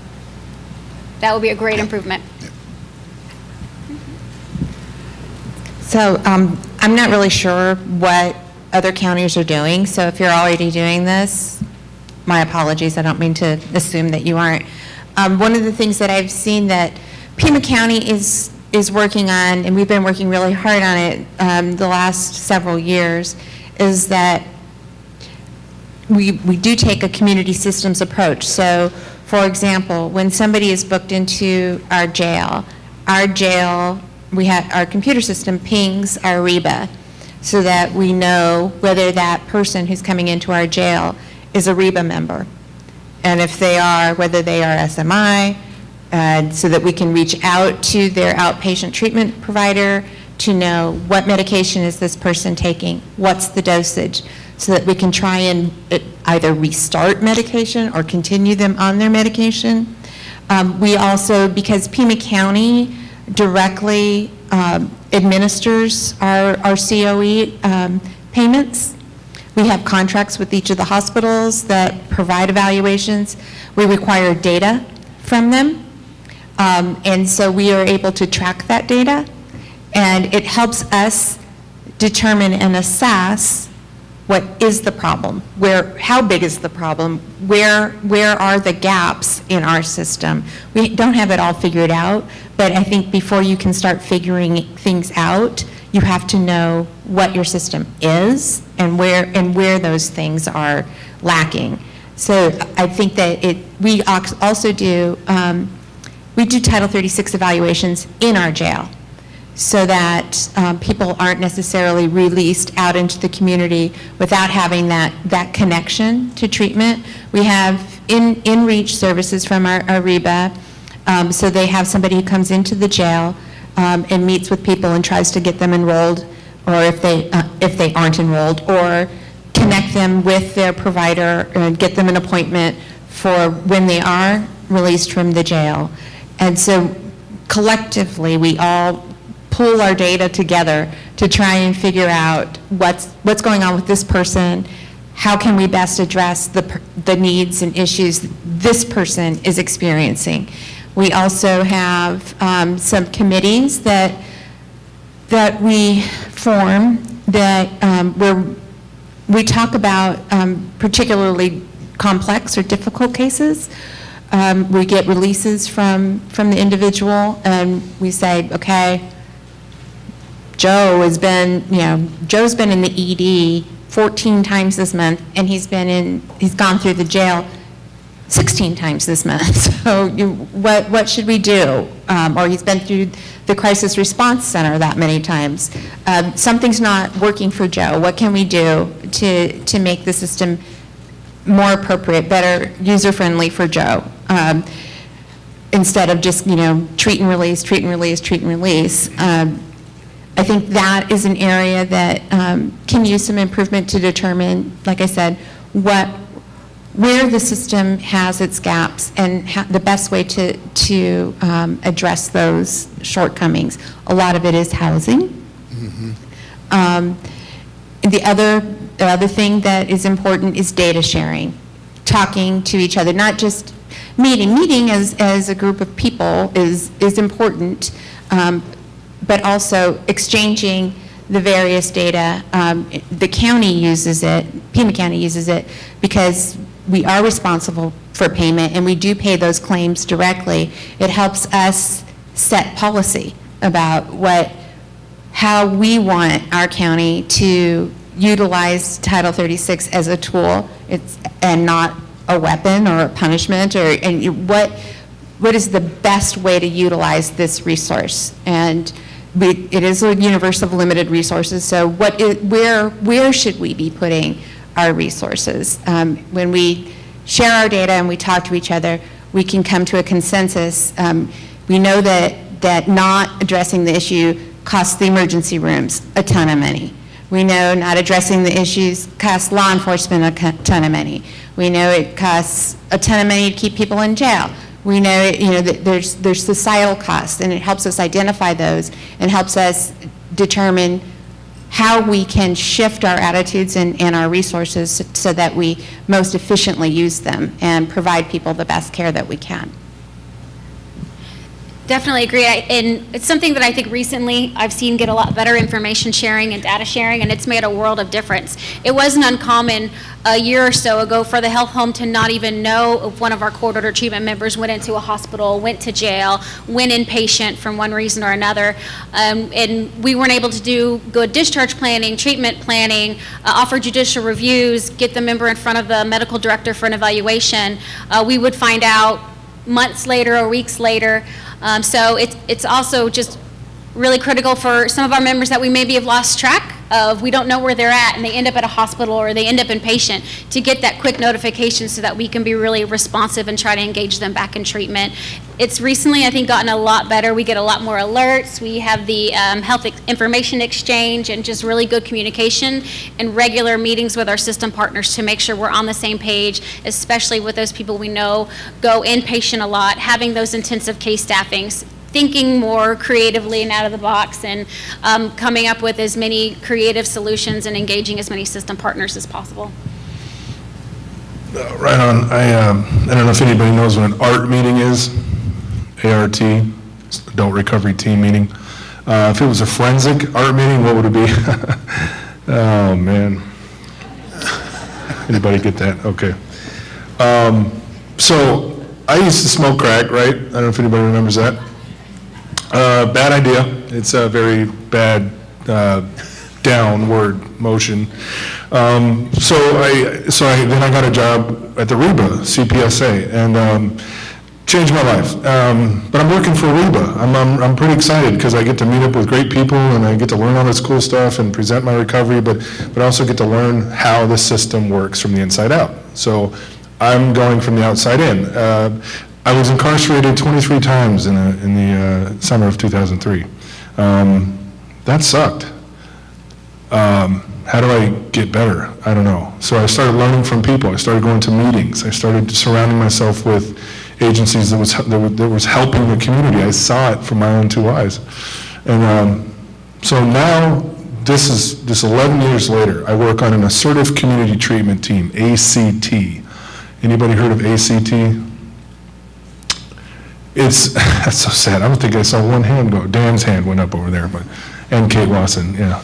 that would be a great improvement. So I'm not really sure what other counties are doing, so if you're already doing this, my apologies, I don't mean to assume that you aren't. One of the things that I've seen that Pima County is working on, and we've been working really hard on it the last several years, is that we do take a community systems approach. So, for example, when somebody is booked into our jail, we have our computer system pings our REBA so that we know whether that person who's coming into our jail is a REBA member. And if they are, whether they are SMI, so that we can reach out to their outpatient treatment provider to know what medication is this person taking, what's the dosage, so that we can try and either restart medication or continue them on their medication. We also, because Pima County directly administers our COE payments, we have contracts with each of the hospitals that provide evaluations. We require data from them, and so we are able to track that data, and it helps us determine and assess what is the problem, how big is the problem, where are the gaps in our system. We don't have it all figured out, but I think before you can start figuring things out, you have to know what your system is and where those things are lacking. So I think that we also do Title 36 evaluations in our jail, so that people aren't necessarily released out into the community without having that connection to treatment. We have in-reach services from our REBA, so they have somebody who comes into the jail and meets with people and tries to get them enrolled, or if they aren't enrolled, or connect them with their provider and get them an appointment for when they are released from the jail. And so collectively, we all pull our data together to try and figure out what's going on with this person, how can we best address the needs and issues this person is experiencing. We also have some committees that we form where we talk about particularly complex or difficult cases. We get releases from the individual, and we say, okay, Joe's been in the ED 14 times this month, and he's gone through the jail 16 times this month. So what should we do? Or he's been through the crisis response center that many times. Something's not working for Joe. What can we do to make the system more appropriate, better, user-friendly for Joe? Instead of just, treat and release, treat and release, treat and release. I think that is an area that can use some improvement to determine, like I said, where the system has its gaps and the best way to address those shortcomings. A lot of it is housing. Mm-hmm. The other thing that is important is data sharing, talking to each other, not just meeting. Meeting as a group of people is important, but also exchanging the various data. The county uses it, Pima County uses it, because we are responsible for payment and we do pay those claims directly. It helps us set policy about how we want our county to utilize Title 36 as a tool, and not a weapon or a punishment, and what is the best way to utilize this resource. And it is a universe of limited resources, so where should we be putting our resources? When we share our data and we talk to each other, we can come to a consensus. We know that not addressing the issue costs the emergency rooms a ton of money. We know not addressing the issues costs law enforcement a ton of money. We know it costs a ton of money to keep people in jail. We know, that there's societal costs, and it helps us identify those and helps us determine how we can shift our attitudes and our resources so that we most efficiently use them and provide people the best care that we can. Definitely agree. And it's something that I think recently I've seen get a lot better information sharing and data sharing, and it's made a world of difference. It wasn't uncommon a year or so ago for the health home to not even know if one of our court order treatment members went into a hospital, went to jail, went inpatient from one reason or another. And we weren't able to do good discharge planning, treatment planning, offer judicial reviews, get the member in front of the medical director for an evaluation. We would find out months later or weeks later. So it's also just really critical for some of our members that we maybe have lost track of. We don't know where they're at, and they end up at a hospital or they end up inpatient, to get that quick notification so that we can be really responsive and try to engage them back in treatment. It's recently, I think, gotten a lot better. We get a lot more alerts. We have the health information exchange and just really good communication and regular meetings with our system partners to make sure we're on the same page, especially with those people we know go inpatient a lot, having those intensive case staffings, thinking more creatively and out of the box, and coming up with as many creative solutions and engaging as many system partners as possible. Right on. I don't know if anybody knows what an ART meeting is. ART, Adult Recovery Team meeting. If it was a forensic ART meeting, what would it be? Oh, man. Anybody get that? Okay. So I used to smoke crack, right? I don't know if anybody remembers that. Bad idea. It's a very bad downward motion. Then I got a job at the REBA, CPSA, and changed my life. But I'm working for REBA. I'm pretty excited because I get to meet up with great people and I get to learn all this cool stuff and present my recovery, but I also get to learn how the system works from the inside out. So I'm going from the outside in. I was incarcerated 23 times in the summer of 2003. That sucked. How do I get better? I don't know. So I started learning from people. I started going to meetings. I started surrounding myself with agencies that was helping the community. I saw it from my own two eyes. And so now, this is 11 years later, I work on an assertive community treatment team, ACT. Anybody heard of ACT? That's so sad. I don't think I saw one hand go. Dan's hand went up over there, and Kate Lawson, yeah,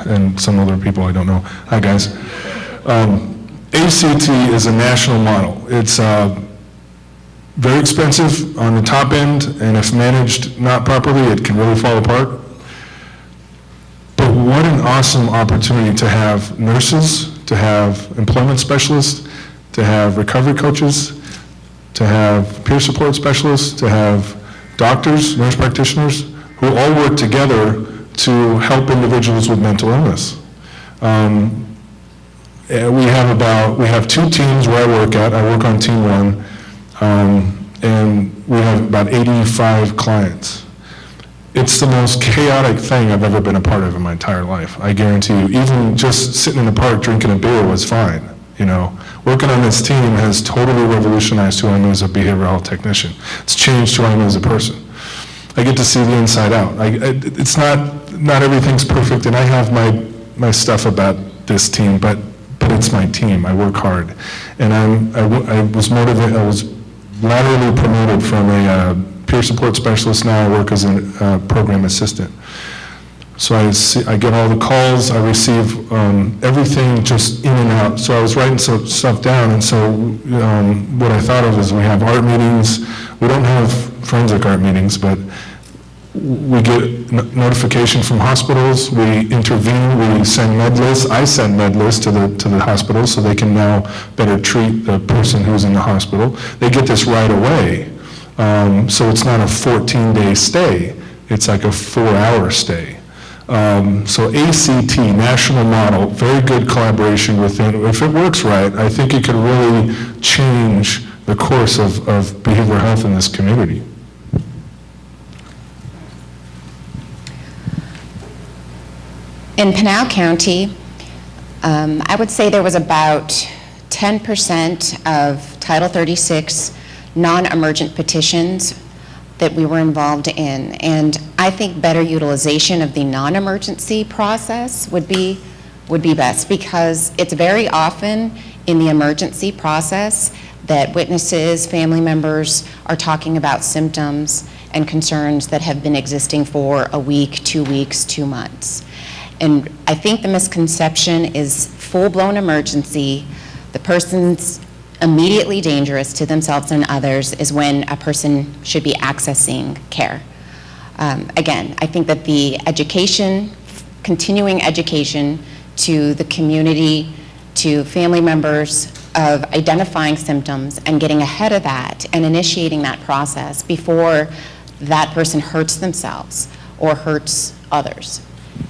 and some other people I don't know. Hi, guys. ACT is a national model. It's very expensive on the top end, and if managed not properly, it can really fall apart. But what an awesome opportunity to have nurses, to have employment specialists, to have recovery coaches, to have peer support specialists, to have doctors, nurse practitioners, who all work together to help individuals with mental illness. We have two teams where I work at. I work on team one, and we have about 85 clients. It's the most chaotic thing I've ever been a part of in my entire life. I guarantee you, even just sitting in the park drinking a beer was fine. Working on this team has totally revolutionized who I am as a behavioral health technician. It's changed who I am as a person. I get to see the inside out. It's not everything's perfect, and I have my stuff about this team, but it's my team. I work hard, and I was motivated. I was laterally promoted from a peer support specialist. Now I work as a program assistant. So I get all the calls, I receive everything just in and out. So I was writing some stuff down, and so what I thought of is we have art meetings. We don't have forensic art meetings, but we get notification from hospitals. We intervene. We send med lists. I send med lists to the hospital so they can now better treat the person who's in the hospital. They get this right away, so it's not a 14-day stay. It's like a 4-hour stay. So ACT, national model, very good collaboration within. If it works right, I think it could really change the course of behavioral health in this community. In Pinal County, I would say there was about 10% of Title 36 non-emergent petitions that we were involved in. And I think better utilization of the non-emergency process would be best, because it's very often in the emergency process that witnesses, family members are talking about symptoms and concerns that have been existing for a week, 2 weeks, 2 months. And I think the misconception is full-blown emergency, the person's immediately dangerous to themselves and others, is when a person should be accessing care. Again, I think that the education, continuing education to the community, to family members, of identifying symptoms and getting ahead of that and initiating that process before that person hurts themselves or hurts others.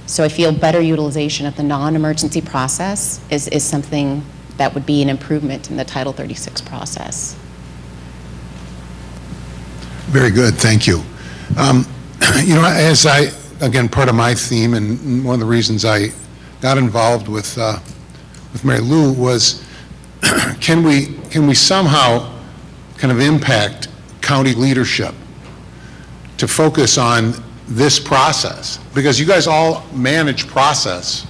So I feel better utilization of the non-emergency process is something that would be an improvement in the Title 36 process. Very good, thank you. As again, part of my theme and one of the reasons I got involved with Mary Lou was can we somehow kind of impact county leadership to focus on this process? Because you guys all manage process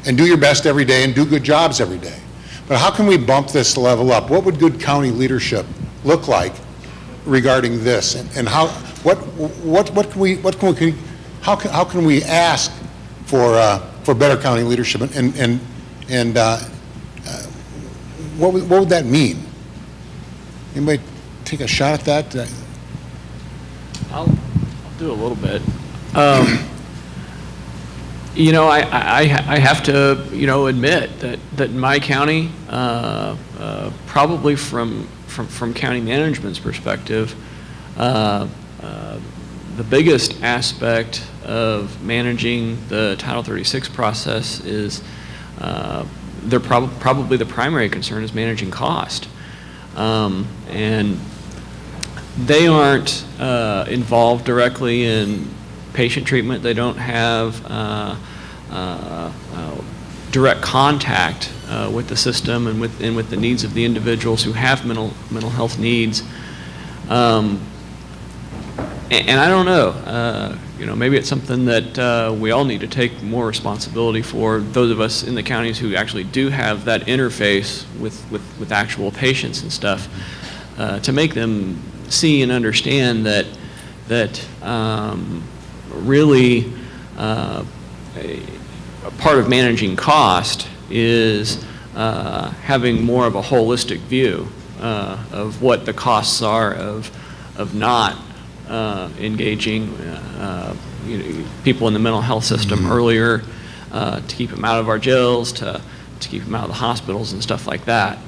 and do your best every day and do good jobs every day. But how can we bump this level up? What would good county leadership look like regarding this? And how can we ask for better county leadership? And what would that mean? Anybody take a shot at that? I'll do a little bit. I have to, admit that in my county, probably from county management's perspective, the biggest aspect of managing the Title 36 process is they're probably the primary concern is managing cost. And they aren't involved directly in patient treatment. They don't have direct contact with the system and with the needs of the individuals who have mental health needs. And I don't know, maybe it's something that we all need to take more responsibility for, those of us in the counties who actually do have that interface with actual patients and stuff, to make them see and understand that really a part of managing cost is having more of a holistic view of what the costs are of not engaging people in the mental health system earlier, to keep them out of our jails, to keep them out of the hospitals and stuff like that.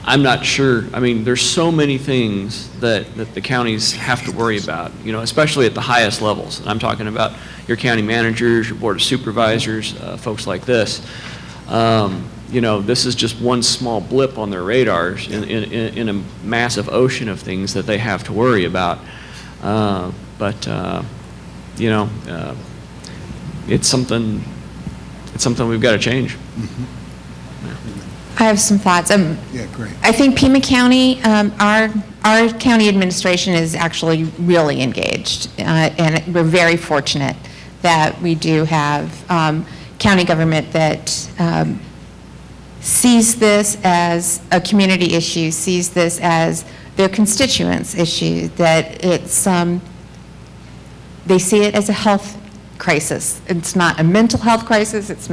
I'm not sure. I mean, there's so many things that the counties have to worry about, especially at the highest levels. And I'm talking about your county managers, your board of supervisors, folks like this. This is just one small blip on their radars in a massive ocean of things that they have to worry about. It's something we've got to change. I have some thoughts. Yeah, great. I think Pima County, our county administration is actually really engaged, and we're very fortunate that we do have county government that sees this as a community issue, sees this as their constituents' issue, that it's they see it as a health crisis. It's not a mental health crisis. It's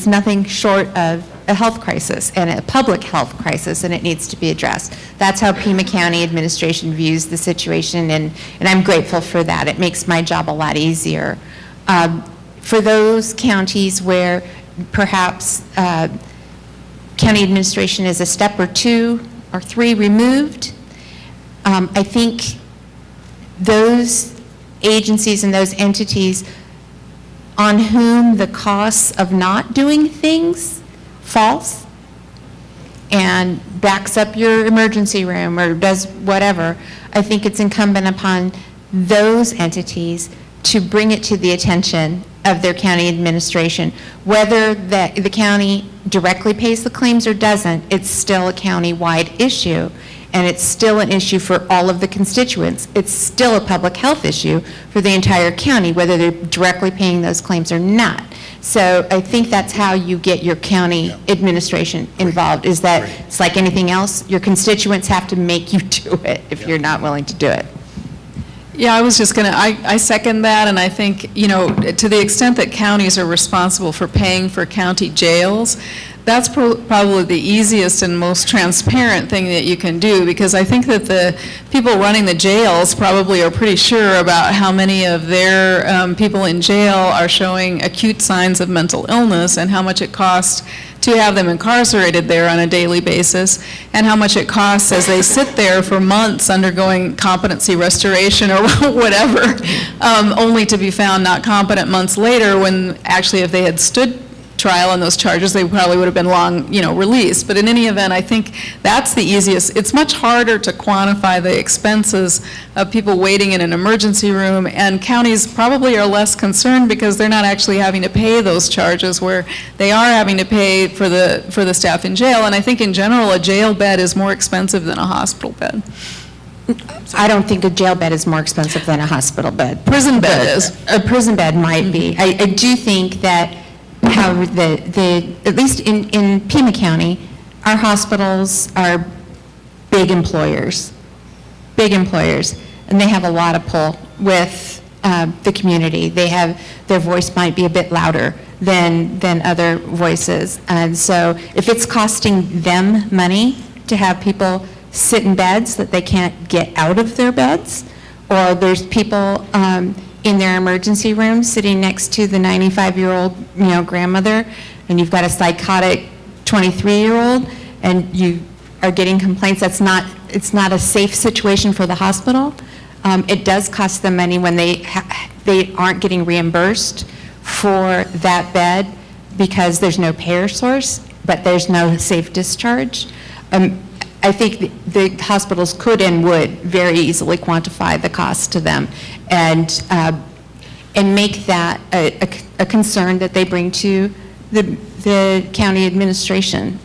nothing short of a health crisis and a public health crisis, and it needs to be addressed. That's how Pima County administration views the situation, and I'm grateful for that. It makes my job a lot easier. For those counties where perhaps county administration is a step or 2 or 3 removed, I think those agencies and those entities on whom the costs of not doing things falls and backs up your emergency room or does whatever, I think it's incumbent upon those entities to bring it to the attention of their county administration. Whether the county directly pays the claims or doesn't, it's still a county-wide issue, and it's still an issue for all of the constituents. It's still a public health issue for the entire county, whether they're directly paying those claims or not. So I think that's how you get your county administration involved, is that it's like anything else, your constituents have to make you do it if you're not willing to do it. Yeah, I was just going to, I second that, and I think, you know, to the extent that counties are responsible for paying for county jails, that's probably the easiest and most transparent thing that you can do, because I think that the people running the jails probably are pretty sure about how many of their people in jail are showing acute signs of mental illness and how much it costs to have them incarcerated there on a daily basis, and how much it costs as they sit there for months undergoing competency restoration or whatever, only to be found not competent months later, when actually if they had stood trial on those charges, they probably would have been long, released. But in any event, I think that's the easiest. It's much harder to quantify the expenses of people waiting in an emergency room, and counties probably are less concerned because they're not actually having to pay those charges, where they are having to pay for the staff in jail. And I think in general, a jail bed is more expensive than a hospital bed. I don't think a jail bed is more expensive than a hospital bed. Prison bed is. A prison bed might be. I do think that how at least in Pima County, our hospitals are big employers, and they have a lot of pull with the community. Their voice might be a bit louder than other voices, and so if it's costing them money to have people sit in beds that they can't get out of their beds, or there's people in their emergency room sitting next to the 95-year-old grandmother, and you've got a psychotic 23-year-old, and you are getting complaints, it's not a safe situation for the hospital. It does cost them money when they aren't getting reimbursed for that bed because there's no payer source, but there's no safe discharge. I think the hospitals could and would very easily quantify the cost to them, and make that a concern that they bring to the county administration.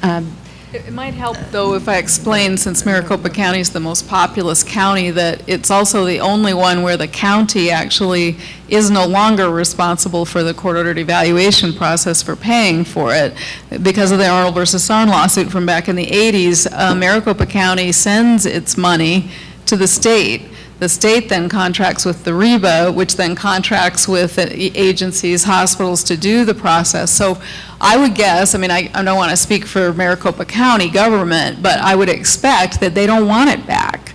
It might help, though, if I explain, since Maricopa County is the most populous county, that it's also the only one where the county actually is no longer responsible for the court-ordered evaluation process for paying for it. Because of the Arnold versus Sarn lawsuit from back in the 80s, Maricopa County sends its money to the state. The state then contracts with the REBA, which then contracts with agencies, hospitals, to do the process. So I would guess, I don't want to speak for Maricopa County government, but I would expect that they don't want it back.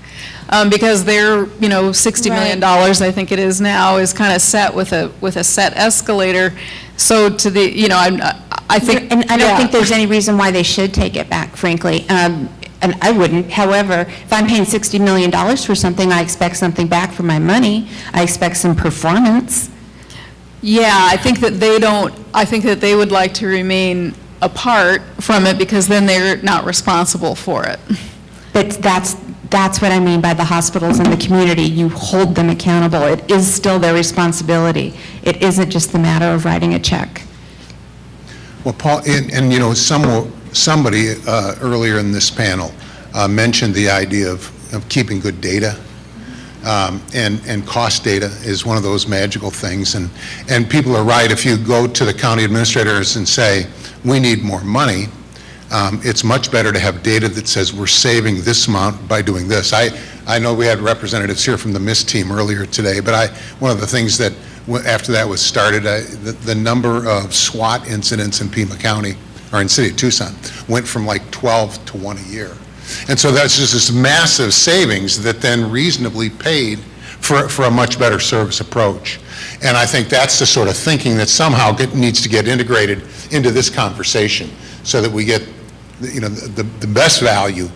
Because their, $60 million, I think it is now, is kind of set with a set escalator. So to the, I think. And I don't think there's any reason why they should take it back, frankly. And I wouldn't. However, if I'm paying $60 million for something, I expect something back for my money. I expect some performance. Yeah, I think that they don't, I think that they would like to remain apart from it, because then they're not responsible for it. But that's what I mean by the hospitals and the community. You hold them accountable. It is still their responsibility. It isn't just the matter of writing a check. Well, Paul, and somebody earlier in this panel mentioned the idea of keeping good data, and cost data is one of those magical things. And people are right. If you go to the county administrators and say, we need more money, it's much better to have data that says we're saving this amount by doing this. I know we had representatives here from the MIST team earlier today, but one of the things that after that was started, the number of SWAT incidents in Pima County, or in the city of Tucson, went from like 12 to 1 a year. And so that's just this massive savings that then reasonably paid for a much better service approach. And I think that's the sort of thinking that somehow needs to get integrated into this conversation, so that we get the best value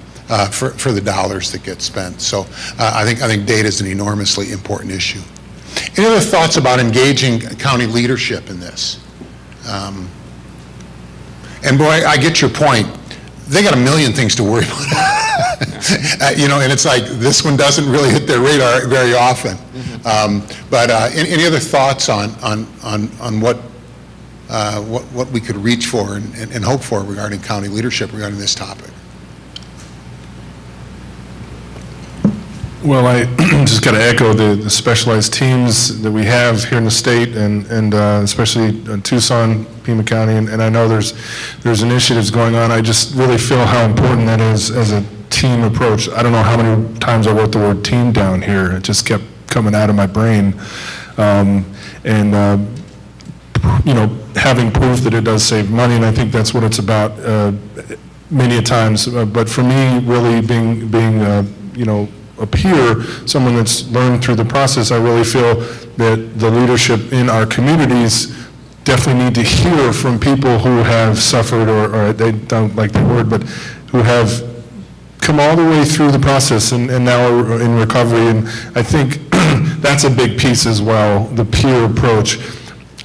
for the dollars that get spent. So I think data is an enormously important issue. Any other thoughts about engaging county leadership in this? And boy, I get your point. They got a million things to worry about. And it's like this one doesn't really hit their radar very often. But any other thoughts on what we could reach for and hope for regarding county leadership regarding this topic? Well, I just got to echo the specialized teams that we have here in the state, and especially in Tucson, Pima County, and I know there's initiatives going on. I just really feel how important that is as a team approach. I don't know how many times I wrote the word team down here. It just kept coming out of my brain. Having proof that it does save money, and I think that's what it's about many a times. But for me, really being a peer, someone that's learned through the process, I really feel that the leadership in our communities definitely need to hear from people who have suffered, or they don't like the word, but who have come all the way through the process and now are in recovery. And I think that's a big piece as well, the peer approach.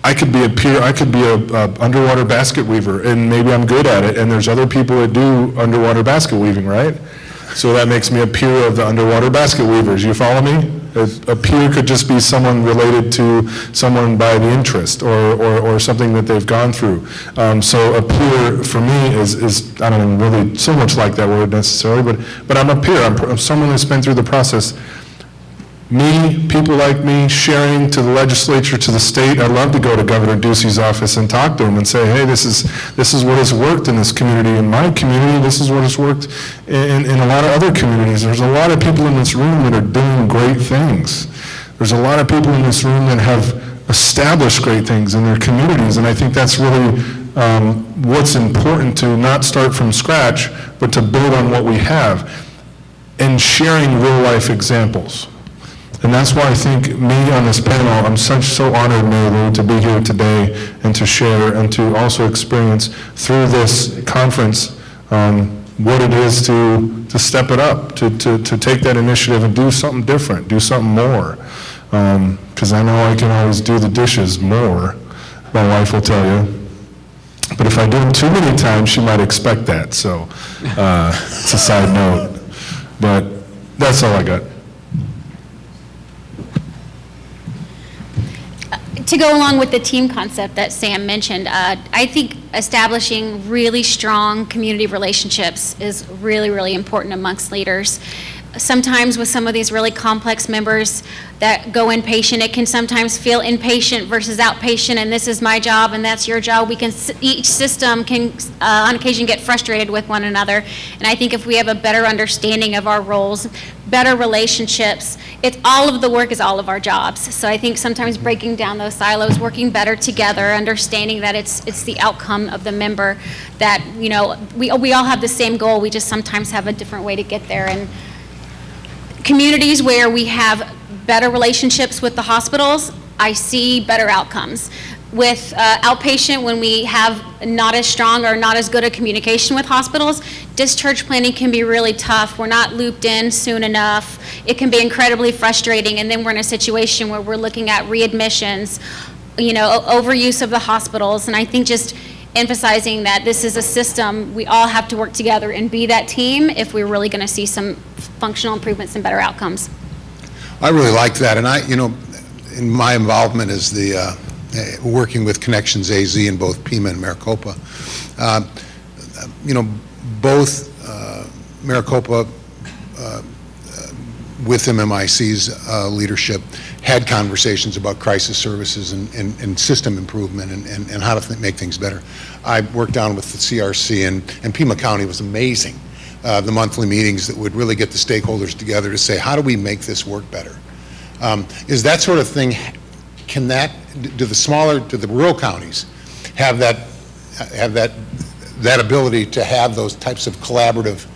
I could be a peer, I could be a underwater basket weaver, and maybe I'm good at it, and there's other people that do underwater basket weaving, right? So that makes me a peer of the underwater basket weavers. You follow me? A peer could just be someone related to someone by the interest or something that they've gone through. So a peer for me is I don't even really so much like that word necessarily, but I'm a peer. I'm someone that's been through the process. Me, people like me, sharing to the legislature, to the state. I'd love to go to Governor Ducey's office and talk to him and say, hey, this is what has worked in this community. In my community, this is what has worked in a lot of other communities. There's a lot of people in this room that are doing great things. There's a lot of people in this room that have established great things in their communities, and I think that's really what's important, to not start from scratch, but to build on what we have and sharing real-life examples. And that's why I think me on this panel, I'm so honored, Mary Lou, to be here today and to share and to also experience through this conference what it is to step it up, to take that initiative and do something different, do something more. Because I know I can always do the dishes more, my wife will tell you. But if I do them too many times, she might expect that. So it's a side note. But that's all I got. To go along with the team concept that Sam mentioned, I think establishing really strong community relationships is really, really important amongst leaders. Sometimes with some of these really complex members that go inpatient, it can sometimes feel inpatient versus outpatient, and this is my job and that's your job. Each system can on occasion get frustrated with one another, and I think if we have a better understanding of our roles, better relationships, all of the work is all of our jobs. So I think sometimes breaking down those silos, working better together, understanding that it's the outcome of the member, that we all have the same goal, we just sometimes have a different way to get there. And communities where we have better relationships with the hospitals, I see better outcomes. With outpatient, when we have not as strong or not as good a communication with hospitals, discharge planning can be really tough. We're not looped in soon enough. It can be incredibly frustrating, and then we're in a situation where we're looking at readmissions, overuse of the hospitals, and I think just emphasizing that this is a system, we all have to work together and be that team if we're really going to see some functional improvements and better outcomes. I really like that, and in my involvement as the working with Connections AZ in both Pima and Maricopa, both Maricopa with MMIC's leadership had conversations about crisis services and system improvement and how to make things better. I worked down with the CRC, and Pima County was amazing. The monthly meetings that would really get the stakeholders together to say, how do we make this work better? Is that sort of thing, do the rural counties have that ability to have those types of collaborative,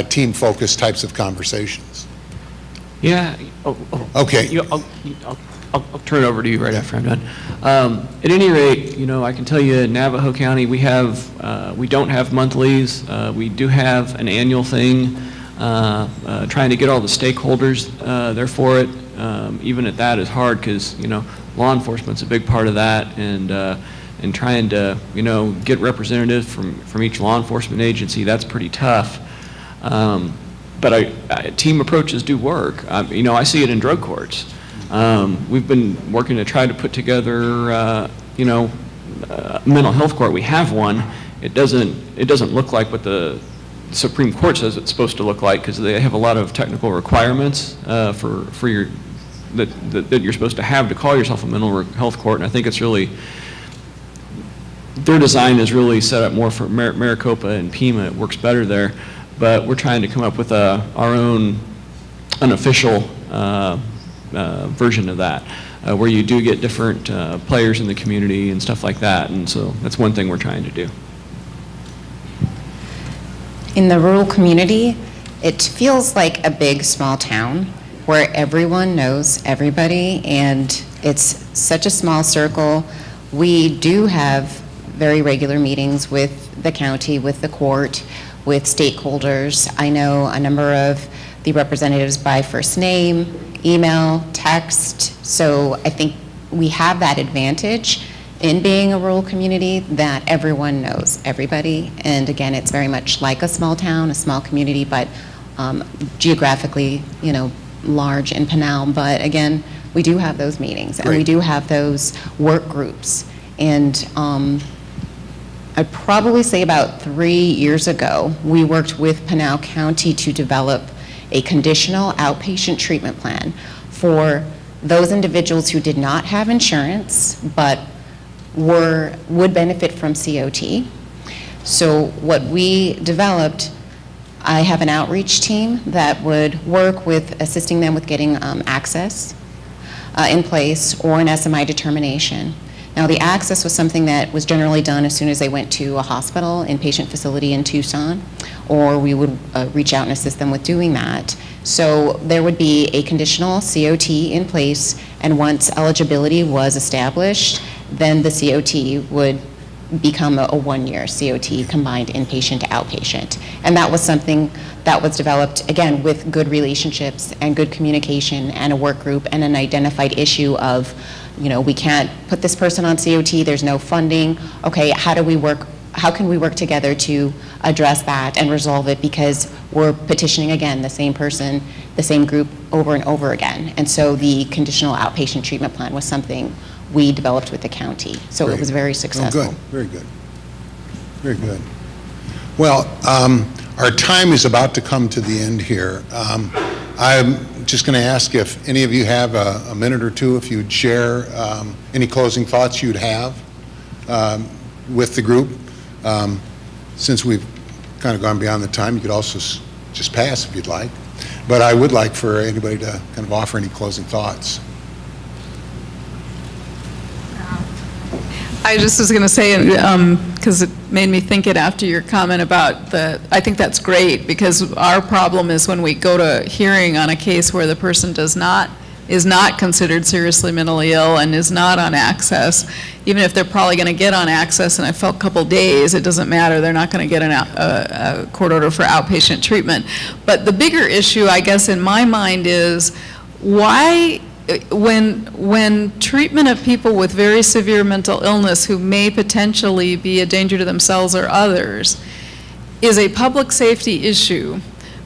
team-focused types of conversations? Yeah. Okay. I'll turn it over to you right after I'm done. At any rate, I can tell you in Navajo County we don't have monthlies. We do have an annual thing, trying to get all the stakeholders there for it. Even at that is hard because law enforcement's a big part of that, and trying to get representatives from each law enforcement agency, that's pretty tough. But team approaches do work. I see it in drug courts. We've been working to try to put together, mental health court. We have one. It doesn't look like what the Supreme Court says it's supposed to look like, because they have a lot of technical requirements for your that you're supposed to have to call yourself a mental health court. And I think it's really, their design is really set up more for Maricopa and Pima. It works better there, but we're trying to come up with our own unofficial version of that, where you do get different players in the community and stuff like that. And so that's one thing we're trying to do. In the rural community, it feels like a big, small town where everyone knows everybody, and it's such a small circle. We do have very regular meetings with the county, with the court, with stakeholders. I know a number of the representatives by first name, email, text, so I think we have that advantage in being a rural community that everyone knows everybody. And again, it's very much like a small town, a small community, but geographically, large in Pinal. But again, we do have those meetings, and we do have those work groups. And I'd probably say about 3 years ago, we worked with Pinal County to develop a conditional outpatient treatment plan for those individuals who did not have insurance, but would benefit from COT. So what we developed, I have an outreach team that would work with assisting them with getting access in place, or an SMI determination. Now, the access was something that was generally done as soon as they went to a hospital, inpatient facility in Tucson, or we would reach out and assist them with doing that. So there would be a conditional COT in place, and once eligibility was established, then the COT would become a one-year COT, combined inpatient to outpatient. And that was something that was developed, again, with good relationships and good communication and a work group and an identified issue of, we can't put this person on COT, there's no funding. Okay, how can we work together to address that and resolve it, because we're petitioning, again, the same person, the same group over and over again. And so the conditional outpatient treatment plan was something we developed with the county. So Great. It was very successful. Oh, good. Very good. Very good. Well, our time is about to come to the end here. I'm just going to ask if any of you have a minute or two, if you'd share any closing thoughts you'd have with the group. Since we've kind of gone beyond the time, you could also just pass if you'd like. But I would like for anybody to kind of offer any closing thoughts. I just was going to say, because it made me think it after your comment about I think that's great, because our problem is when we go to hearing on a case where the person is not considered seriously mentally ill and is not on access, even if they're probably going to get on access in a couple days, it doesn't matter, they're not going to get a court order for outpatient treatment. But the bigger issue, I guess, in my mind is why, when treatment of people with very severe mental illness who may potentially be a danger to themselves or others is a public safety issue,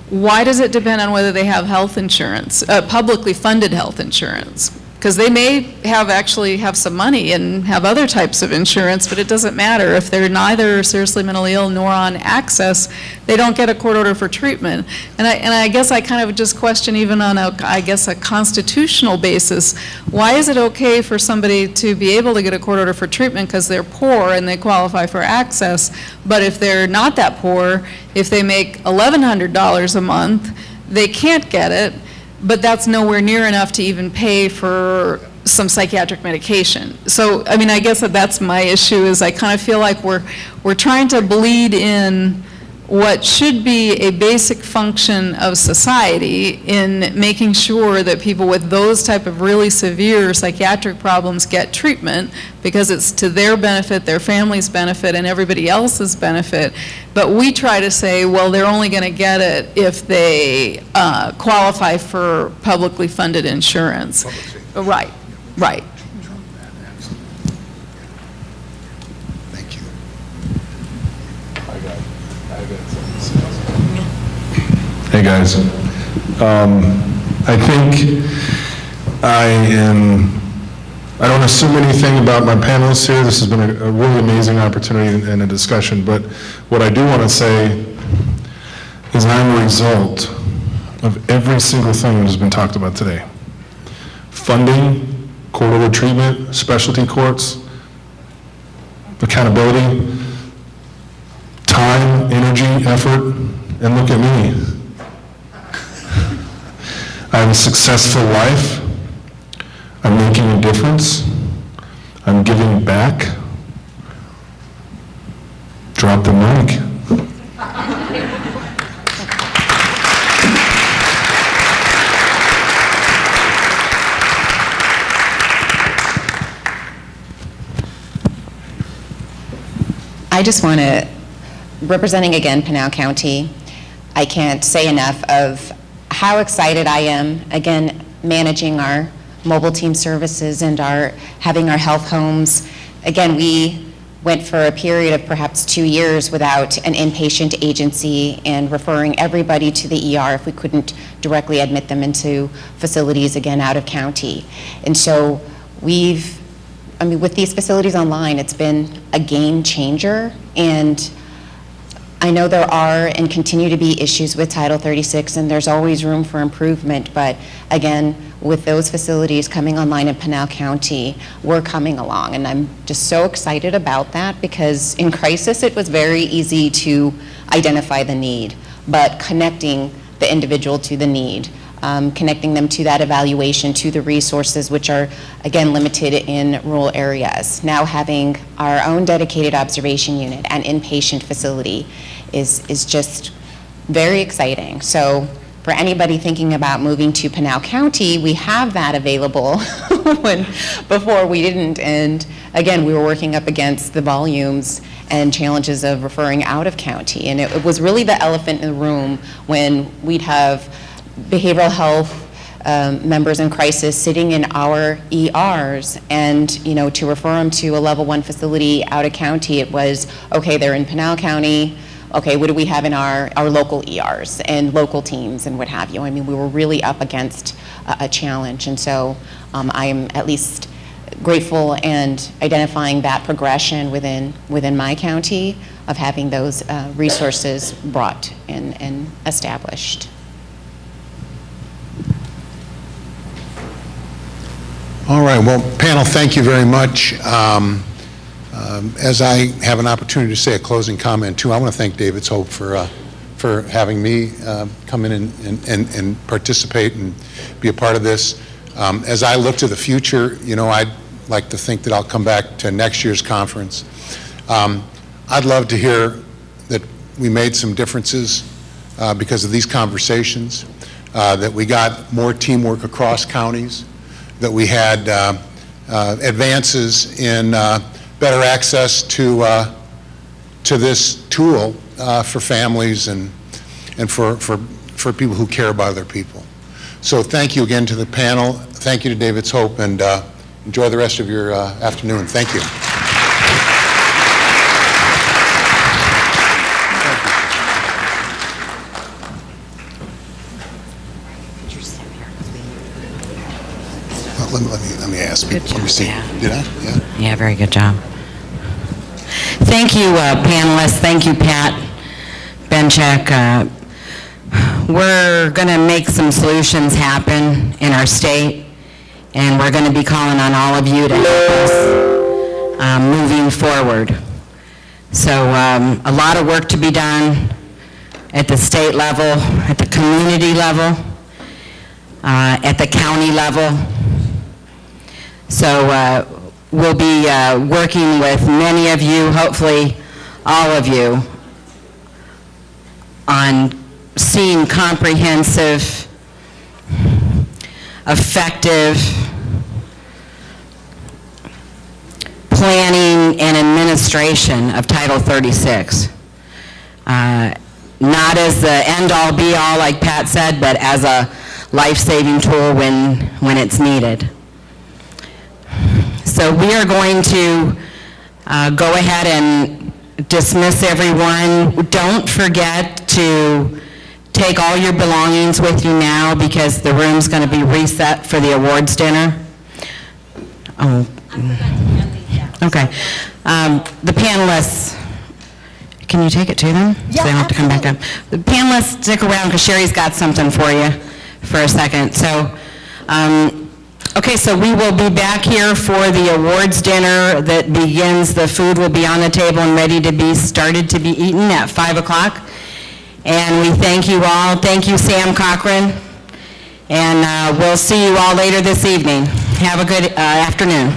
why does it depend on whether they have health insurance, publicly funded health insurance? Because they may actually have some money and have other types of insurance, but it doesn't matter. If they're neither seriously mentally ill nor on access, they don't get a court order for treatment. And I guess I kind of just question, even on a constitutional basis, why is it okay for somebody to be able to get a court order for treatment because they're poor and they qualify for access, but if they're not that poor, if they make $1,100 a month, they can't get it, but that's nowhere near enough to even pay for some psychiatric medication. So, I mean, I guess that's my issue, is I kind of feel like we're trying to bleed in what should be a basic function of society in making sure that people with those type of really severe psychiatric problems get treatment, because it's to their benefit, their family's benefit, and everybody else's benefit. But we try to say, well, they're only going to get it if they qualify for publicly funded insurance. Right, right. Thank you. Hey, guys. I think I don't assume anything about my panelists here. This has been a really amazing opportunity and a discussion, but what I do want to say is I'm a result of every single thing that has been talked about today. Funding, court-ordered treatment, specialty courts, accountability, time, energy, effort, and look at me. I have a successful life. I'm making a difference. I'm giving back. Drop the mic. I just want to, representing again Pinal County, I can't say enough of how excited I am, again, managing our mobile team services and having our health homes. Again, we went for a period of perhaps 2 years without an inpatient agency and referring everybody to the ER if we couldn't directly admit them into facilities, again, out of county. And so with these facilities online, it's been a game changer, and I know there are and continue to be issues with Title 36, and there's always room for improvement, but again, with those facilities coming online in Pinal County, we're coming along, and I'm just so excited about that, because in crisis, it was very easy to identify the need, but connecting the individual to the need, connecting them to that evaluation, to the resources, which are, again, limited in rural areas. Now having our own dedicated observation unit and inpatient facility is just very exciting. So for anybody thinking about moving to Pinal County, we have that available before we didn't. And again, we were working up against the volumes and challenges of referring out of county. And it was really the elephant in the room when we'd have behavioral health members in crisis sitting in our ERs, and to refer them to a level 1 facility out of county, it was, okay, they're in Pinal County, okay, what do we have in our local ERs and local teams and what have you. I mean, we were really up against a challenge, and so I am at least grateful and identifying that progression within my county of having those resources brought and established. All right, well, panel, thank you very much. As I have an opportunity to say a closing comment too, I want to thank David's Hope for having me come in and participate and be a part of this. As I look to the future, I'd like to think that I'll come back to next year's conference. I'd love to hear that we made some differences because of these conversations, that we got more teamwork across counties, that we had advances in better access to this tool for families and for people who care about other people. So thank you again to the panel. Thank you to David's Hope, and enjoy the rest of your afternoon. Thank you. Let me ask people. Let me see. Did I? Yeah. Yeah, very good job. Thank you, panelists. Thank you, Pat, Benchik. We're going to make some solutions happen in our state, and we're going to be calling on all of you to help us moving forward. So a lot of work to be done at the state level, at the community level, at the county level. So we'll be working with many of you, hopefully all of you, on seeing comprehensive, effective planning and administration of Title 36. Not as the end-all be-all, like Pat said, but as a life-saving tool when it's needed. So we are going to go ahead and dismiss everyone. Don't forget to take all your belongings with you now because the room's going to be reset for the awards dinner. Oh. Okay. The panelists, can you take it to them? So they don't have to come back up. The panelists, stick around because Sherry's got something for you for a second. So, okay, so we will be back here for the awards dinner that begins. The food will be on the table and ready to be started to be eaten at 5 o'clock. And we thank you all. Thank you, Sam Cochran. And we'll see you all later this evening. Have a good afternoon.